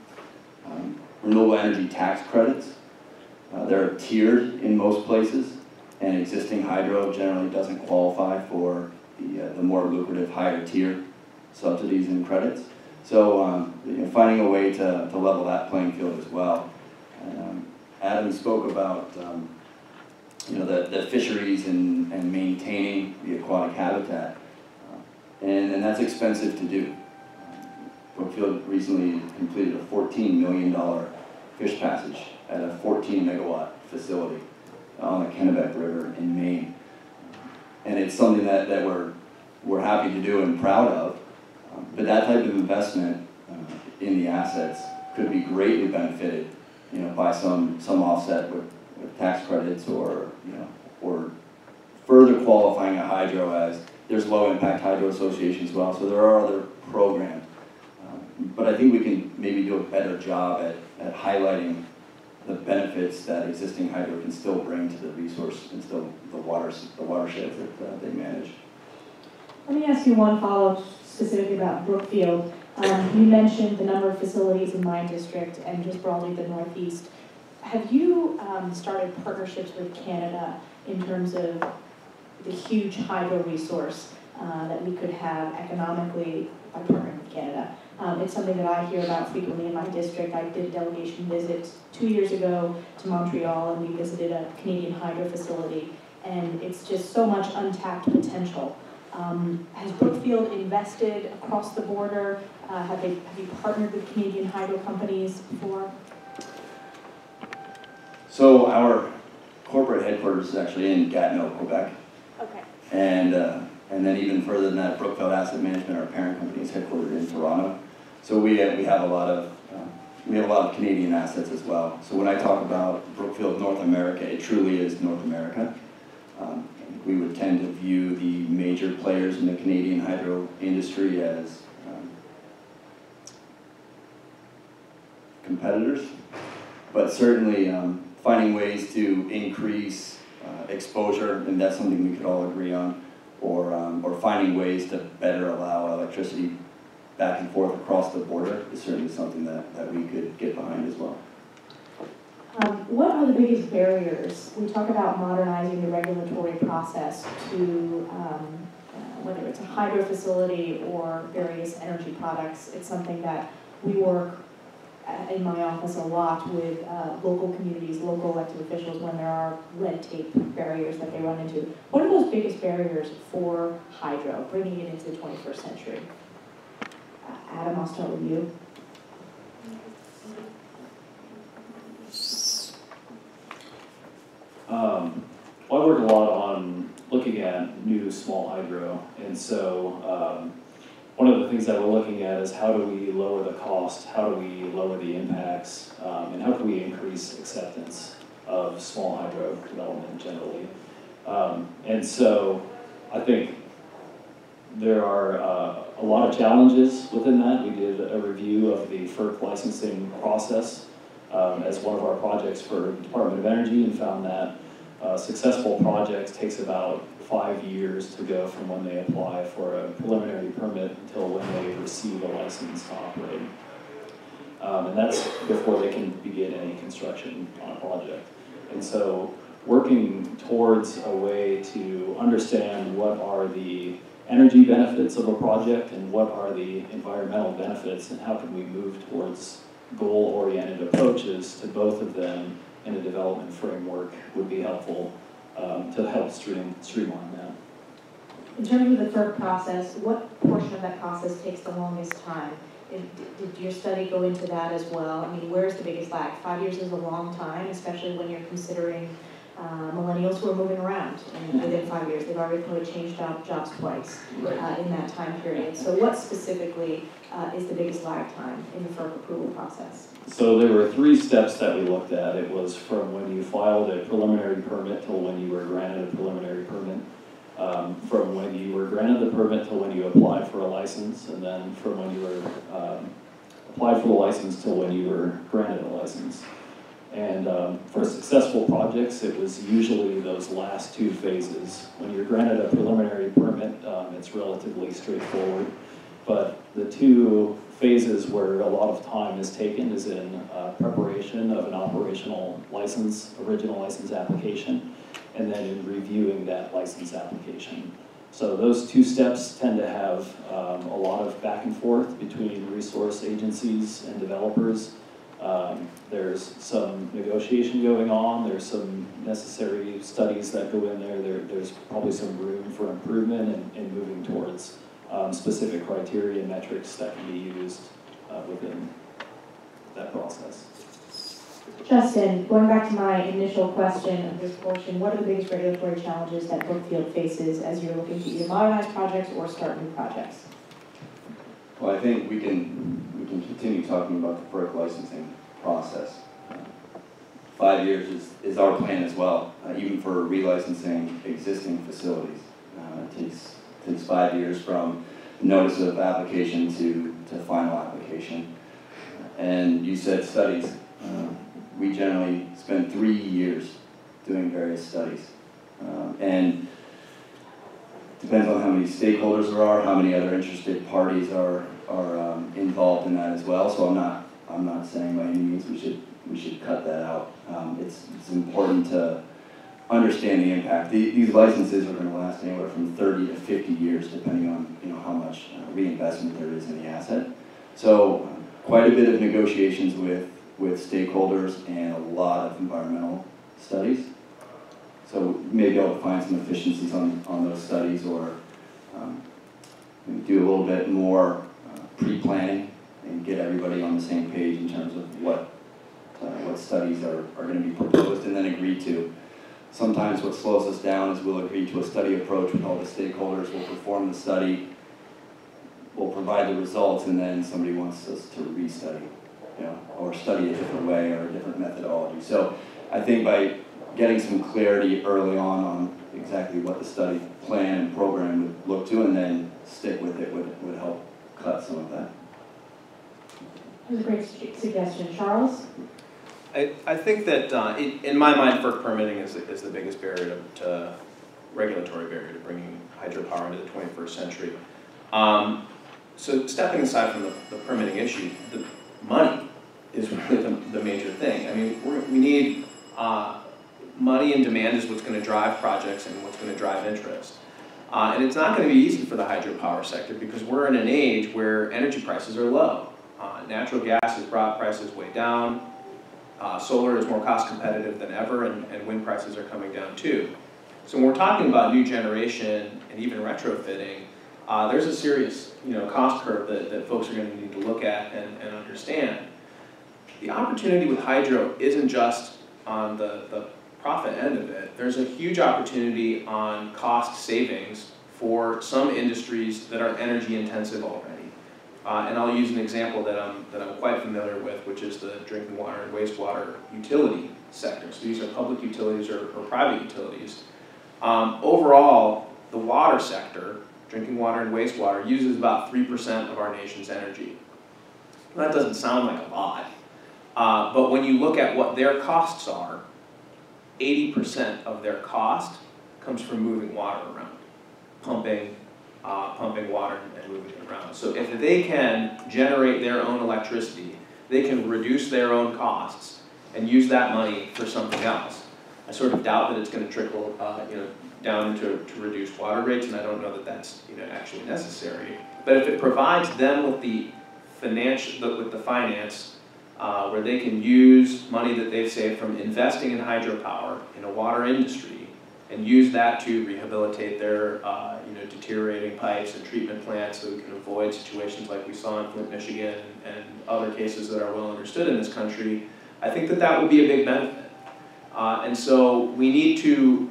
[SPEAKER 7] Renewable energy tax credits, they're tiered in most places, and existing hydro generally doesn't qualify for the more lucrative higher tier subsidies and credits. So finding a way to level that playing field as well. And, Adam spoke about the fisheries and maintaining the aquatic habitat, and that's expensive to do. Brookfield recently completed a $14 million fish passage at a 14 megawatt facility on the Kennebec River in Maine. And it's something that we're happy to do and proud of, but that type of investment in the assets could be greatly benefited, by some offset with tax credits or further qualifying a hydro as there's low impact hydro associations as well. So there are other programs. But I think we can maybe do a better job at highlighting the benefits that existing hydro can still bring to the resource and still the watersheds that they manage.
[SPEAKER 6] Let me ask you one follow-up specifically about Brookfield. You mentioned the number of facilities in my district and just broadly the Northeast. Have you started partnerships with Canada in terms of the huge hydro resource that we could have economically by partnering with Canada? It's something that I hear about frequently in my district. I did a delegation visit 2 years ago to Montreal, and we visited a Canadian hydro facility, and it's just so much untapped potential. Has Brookfield invested across the border? Have you partnered with Canadian hydro companies before?
[SPEAKER 7] So our corporate headquarters is actually in Gatineau, Quebec.
[SPEAKER 6] Okay.
[SPEAKER 7] And then even further than that, Brookfield Asset Management, our parent company, is headquartered in Toronto. So we have a lot of Canadian assets as well. So when I talk about Brookfield North America, it truly is North America. We would tend to view the major players in the Canadian hydro industry as competitors, but certainly finding ways to increase exposure, and that's something we could all agree on, or finding ways to better allow electricity back and forth across the border is certainly something that we could get behind as well.
[SPEAKER 6] What are the biggest barriers? We talk about modernizing the regulatory process to, whether it's a hydro facility or various energy products. It's something that we work in my office a lot with local communities, local elected officials when there are red tape barriers that they run into. What are those biggest barriers for hydro, bringing it into the 21st century? Adam, I'll start with you.
[SPEAKER 8] Well, I work a lot on looking at new small hydro, and so one of the things that we're looking at is how do we lower the cost, how do we lower the impacts, and how can we increase acceptance of small hydro development generally. And so I think there are a lot of challenges within that. We did a review of the FERC licensing process as one of our projects for the Department of Energy, and found that successful projects takes about 5 years to go from when they apply for a preliminary permit until when they receive a license to operate. And that's before they can begin any construction on a project. And so working towards a way to understand what are the energy benefits of a project and what are the environmental benefits, and how can we move towards goal-oriented approaches to both of them in a development framework would be helpful to help streamline that.
[SPEAKER 6] In terms of the FERC process, what portion of that process takes the longest time? Did your study go into that as well? I mean, where's the biggest lag? 5 years is a long time, especially when you're considering millennials who are moving around. And within 5 years, they've already probably changed jobs twice in that time period. So what specifically is the biggest lag time in the FERC approval process?
[SPEAKER 8] So there were 3 steps that we looked at. It was from when you filed a preliminary permit till when you were granted a preliminary permit. From when you were granted the permit till when you applied for a license, and then from when you were applied for the license till when you were granted a license. And for successful projects, it was usually those last 2 phases. When you're granted a preliminary permit, it's relatively straightforward. But the 2 phases where a lot of time is taken is in preparation of an operational license, original license application, and then in reviewing that license application. So those 2 steps tend to have a lot of back and forth between resource agencies and developers. There's some negotiation going on, there's some necessary studies that go in there, there's probably some room for improvement and moving towards specific criteria and metrics that can be used within that process.
[SPEAKER 6] Justin, going back to my initial question of this portion, what are the biggest regulatory challenges that Brookfield faces as you're looking to either modernize projects or start new projects?
[SPEAKER 7] Well, I think we can continue talking about the FERC licensing process. 5 years is our plan as well, even for relicensing existing facilities. It takes 5 years from notice of application to final application. And you said studies. We generally spend 3 years doing various studies. And depends on how many stakeholders there are, how many other interested parties are involved in that as well. So I'm not saying by any means we should cut that out. It's important to understand the impact. These licenses are going to last anywhere from 30 to 50 years, depending on how much reinvestment there is in the asset. So quite a bit of negotiations with stakeholders and a lot of environmental studies. So we may be able to find some efficiencies on those studies, or do a little bit more pre-planning and get everybody on the same page in terms of what studies are going to be proposed and then agreed to. Sometimes what slows us down is we'll agree to a study approach with all the stakeholders, we'll perform the study, we'll provide the results, and then somebody wants us to restudy, or study a different way or a different methodology. So I think by getting some clarity early on exactly what the study plan and program would look to, and then stick with it would help cut some of that.
[SPEAKER 6] That was a great suggestion. Charles?
[SPEAKER 1] I think that, in my mind, FERC permitting is the biggest barrier regulatory barrier to bringing hydropower into the 21st century. So stepping aside from the permitting issue, the money is really the major thing. I mean, we need money, and demand is what's going to drive projects and what's going to drive interest. And it's not going to be easy for the hydropower sector because we're in an age where energy prices are low. Natural gas has brought prices way down. Solar is more cost competitive than ever, and wind prices are coming down too. So when we're talking about new generation and even retrofitting, there's a serious cost curve that folks are going to need to look at and understand. The opportunity with hydro isn't just on the profit end of it. There's a huge opportunity on cost savings for some industries that are energy intensive already. And I'll use an example that I'm quite familiar with, which is the drinking water and wastewater utility sector. So these are public utilities or private utilities. Overall, the water sector, drinking water and wastewater, uses about 3% of our nation's energy. That doesn't sound like a lot, but when you look at what their costs are, 80% of their cost comes from moving water around, pumping water and moving it around. So if they can generate their own electricity, they can reduce their own costs and use that money for something else. I sort of doubt that it's going to trickle down to reduced water rates, and I don't know that that's actually necessary. But if it provides them with the finance where they can use money that they've saved from investing in hydropower in a water industry and use that to rehabilitate their deteriorating pipes and treatment plants so we can avoid situations like we saw in Flint, Michigan and other cases that are well understood in this country, I think that that would be a big benefit. And so we need to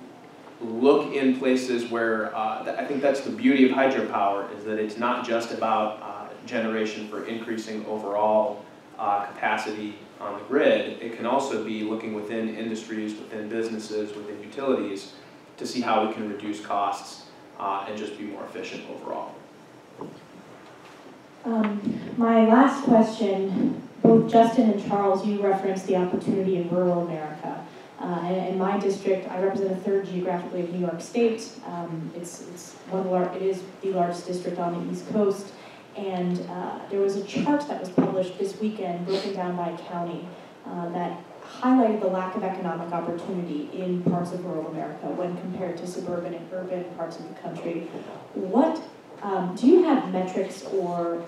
[SPEAKER 1] look in places where, I think that's the beauty of hydropower, is that it's not just about generation for increasing overall capacity on the grid. It can also be looking within industries, within businesses, within utilities to see how we can reduce costs and just be more efficient overall.
[SPEAKER 6] My last question, both Justin and Charles, you referenced the opportunity in rural America. And in my district, I represent a third geographically of New York State. It is the largest district on the East Coast. And there was a chart that was published this weekend, broken down by county, that highlighted the lack of economic opportunity in parts of rural America when compared to suburban and urban parts of the country. What do you have metrics or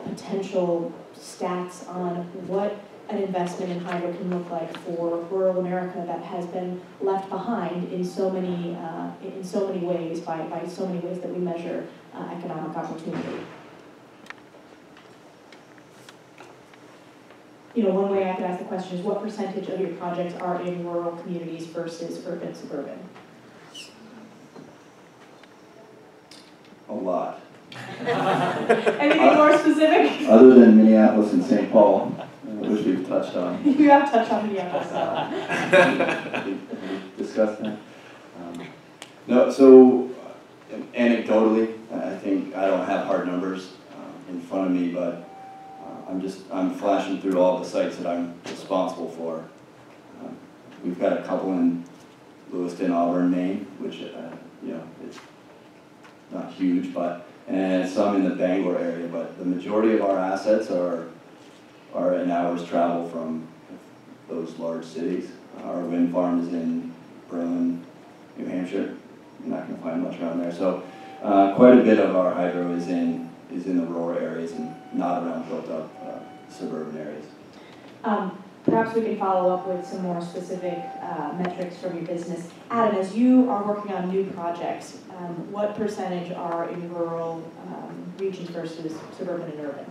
[SPEAKER 6] potential stats on what an investment in hydro can look like for rural America that has been left behind in so many ways by so many ways that we measure economic opportunity? One way I could ask the question is, what percentage of your projects are in rural communities versus urban, suburban?
[SPEAKER 7] A lot.
[SPEAKER 6] Anything more specific?
[SPEAKER 7] Other than Minneapolis and St. Paul, which we've touched on.
[SPEAKER 6] You have touched on Minneapolis.
[SPEAKER 7] We've discussed that. No, so anecdotally, I think I don't have hard numbers in front of me, but I'm flashing through all the sites that I'm responsible for. We've got a couple in Lewiston, Auburn, Maine, which it's not huge, and some in the Bangor area. But the majority of our assets are an hour's travel from those large cities. Our wind farm is in Berlin, New Hampshire. You're not going to find much around there. So quite a bit of our hydro is in the rural areas and not around built-up suburban areas.
[SPEAKER 6] Perhaps we can follow up with some more specific metrics from your business. Adam, as you are working on new projects, what percentage are in rural regions versus suburban and urban?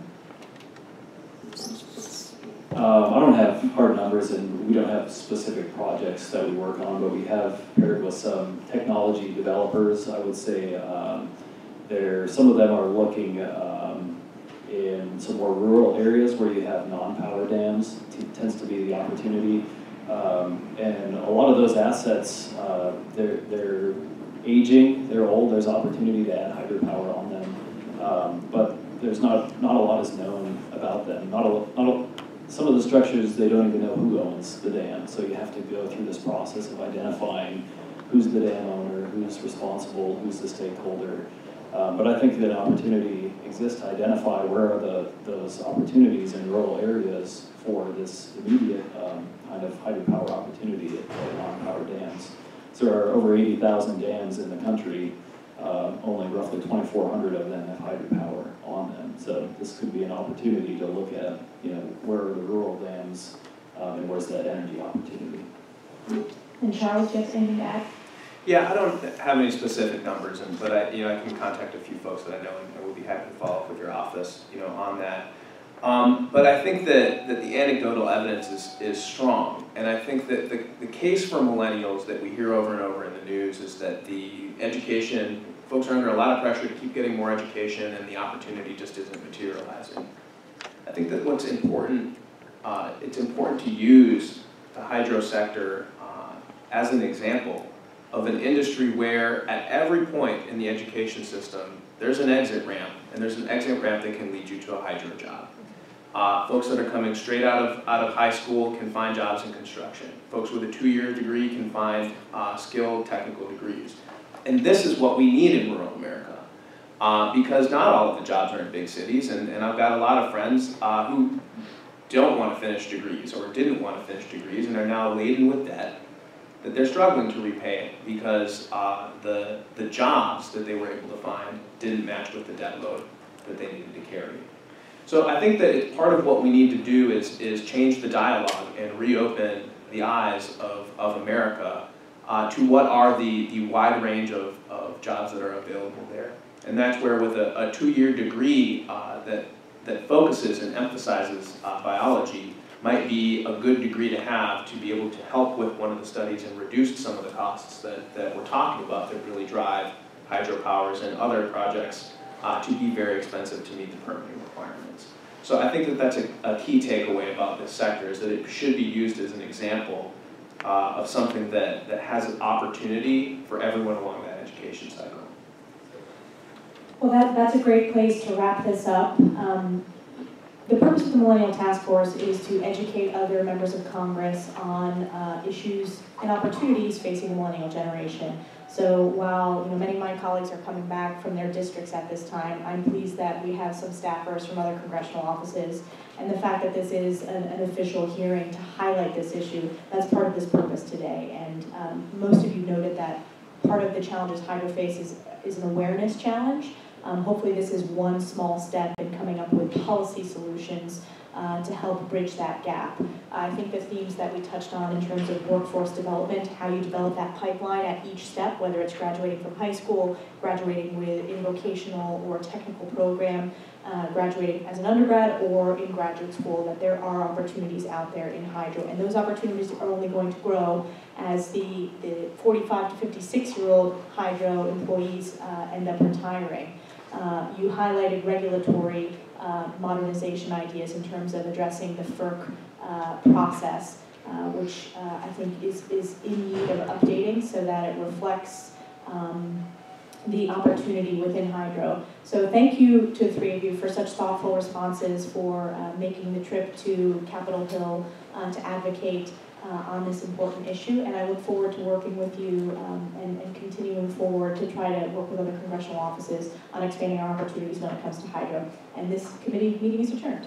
[SPEAKER 8] I don't have hard numbers, and we don't have specific projects that we work on, but we have paired with some technology developers. I would say some of them are looking in some more rural areas where you have non-power dams. Tends to be the opportunity, and a lot of those assets, they're aging, they're old. There's opportunity to add hydropower on them, but there's not a lot is known about them. Some of the structures, they don't even know who owns the dam, so you have to go through this process of identifying who's the dam owner, who's responsible, who's the stakeholder. But I think that an opportunity exists to identify where are those opportunities in rural areas for this immediate kind of hydropower opportunity at non-power dams. So there are over 80,000 dams in the country. Only roughly 2,400 of them have hydropower on them. So this could be an opportunity to look at, where are the rural dams and where's that energy opportunity.
[SPEAKER 6] And Charles, do you have anything to add?
[SPEAKER 1] Yeah, I don't have any specific numbers, but I can contact a few folks that I know, and I would be happy to follow up with your office, on that. But I think that the anecdotal evidence is strong, and I think that the case for millennials that we hear over and over in the news is that the education, folks are under a lot of pressure to keep getting more education, and the opportunity just isn't materializing. I think that what's important, it's important to use the hydro sector as an example of an industry where at every point in the education system, there's an exit ramp, and there's an exit ramp that can lead you to a hydro job. Folks that are coming straight out of high school can find jobs in construction. Folks with a 2-year degree can find skilled technical degrees. And this is what we need in rural America, because not all of the jobs are in big cities, and I've got a lot of friends who don't want to finish degrees or didn't want to finish degrees and are now laden with debt that they're struggling to repay it because the jobs that they were able to find didn't match with the debt load that they needed to carry. So I think that part of what we need to do is change the dialogue and reopen the eyes of America to what are the wide range of jobs that are available there. And that's where with a 2-year degree that focuses and emphasizes biology might be a good degree to have to be able to help with one of the studies and reduce some of the costs that we're talking about that really drive hydropowers and other projects to be very expensive to meet the permitting requirements. So I think that that's a key takeaway about this sector, is that it should be used as an example of something that has an opportunity for everyone along that education cycle.
[SPEAKER 6] Well, that's a great place to wrap this up. The purpose of the Millennial Task Force is to educate other members of Congress on issues and opportunities facing the millennial generation. So while many of my colleagues are coming back from their districts at this time, I'm pleased that we have some staffers from other congressional offices, and the fact that this is an official hearing to highlight this issue, that's part of this purpose today. And most of you noted that part of the challenges Hydro faces is an awareness challenge. Hopefully this is one small step in coming up with policy solutions to help bridge that gap. I think the themes that we touched on in terms of workforce development, how you develop that pipeline at each step, whether it's graduating from high school, graduating in vocational or technical program, graduating as an undergrad or in graduate school, that there are opportunities out there in hydro, and those opportunities are only going to grow as the 45 to 56-year-old hydro employees end up retiring. You highlighted regulatory modernization ideas in terms of addressing the FERC process, which I think is in need of updating so that it reflects the opportunity within hydro. So thank you to the three of you for such thoughtful responses, for making the trip to Capitol Hill to advocate on this important issue, and I look forward to working with you and continuing forward to try to work with other congressional offices on expanding our opportunities when it comes to hydro. And this committee meeting is adjourned.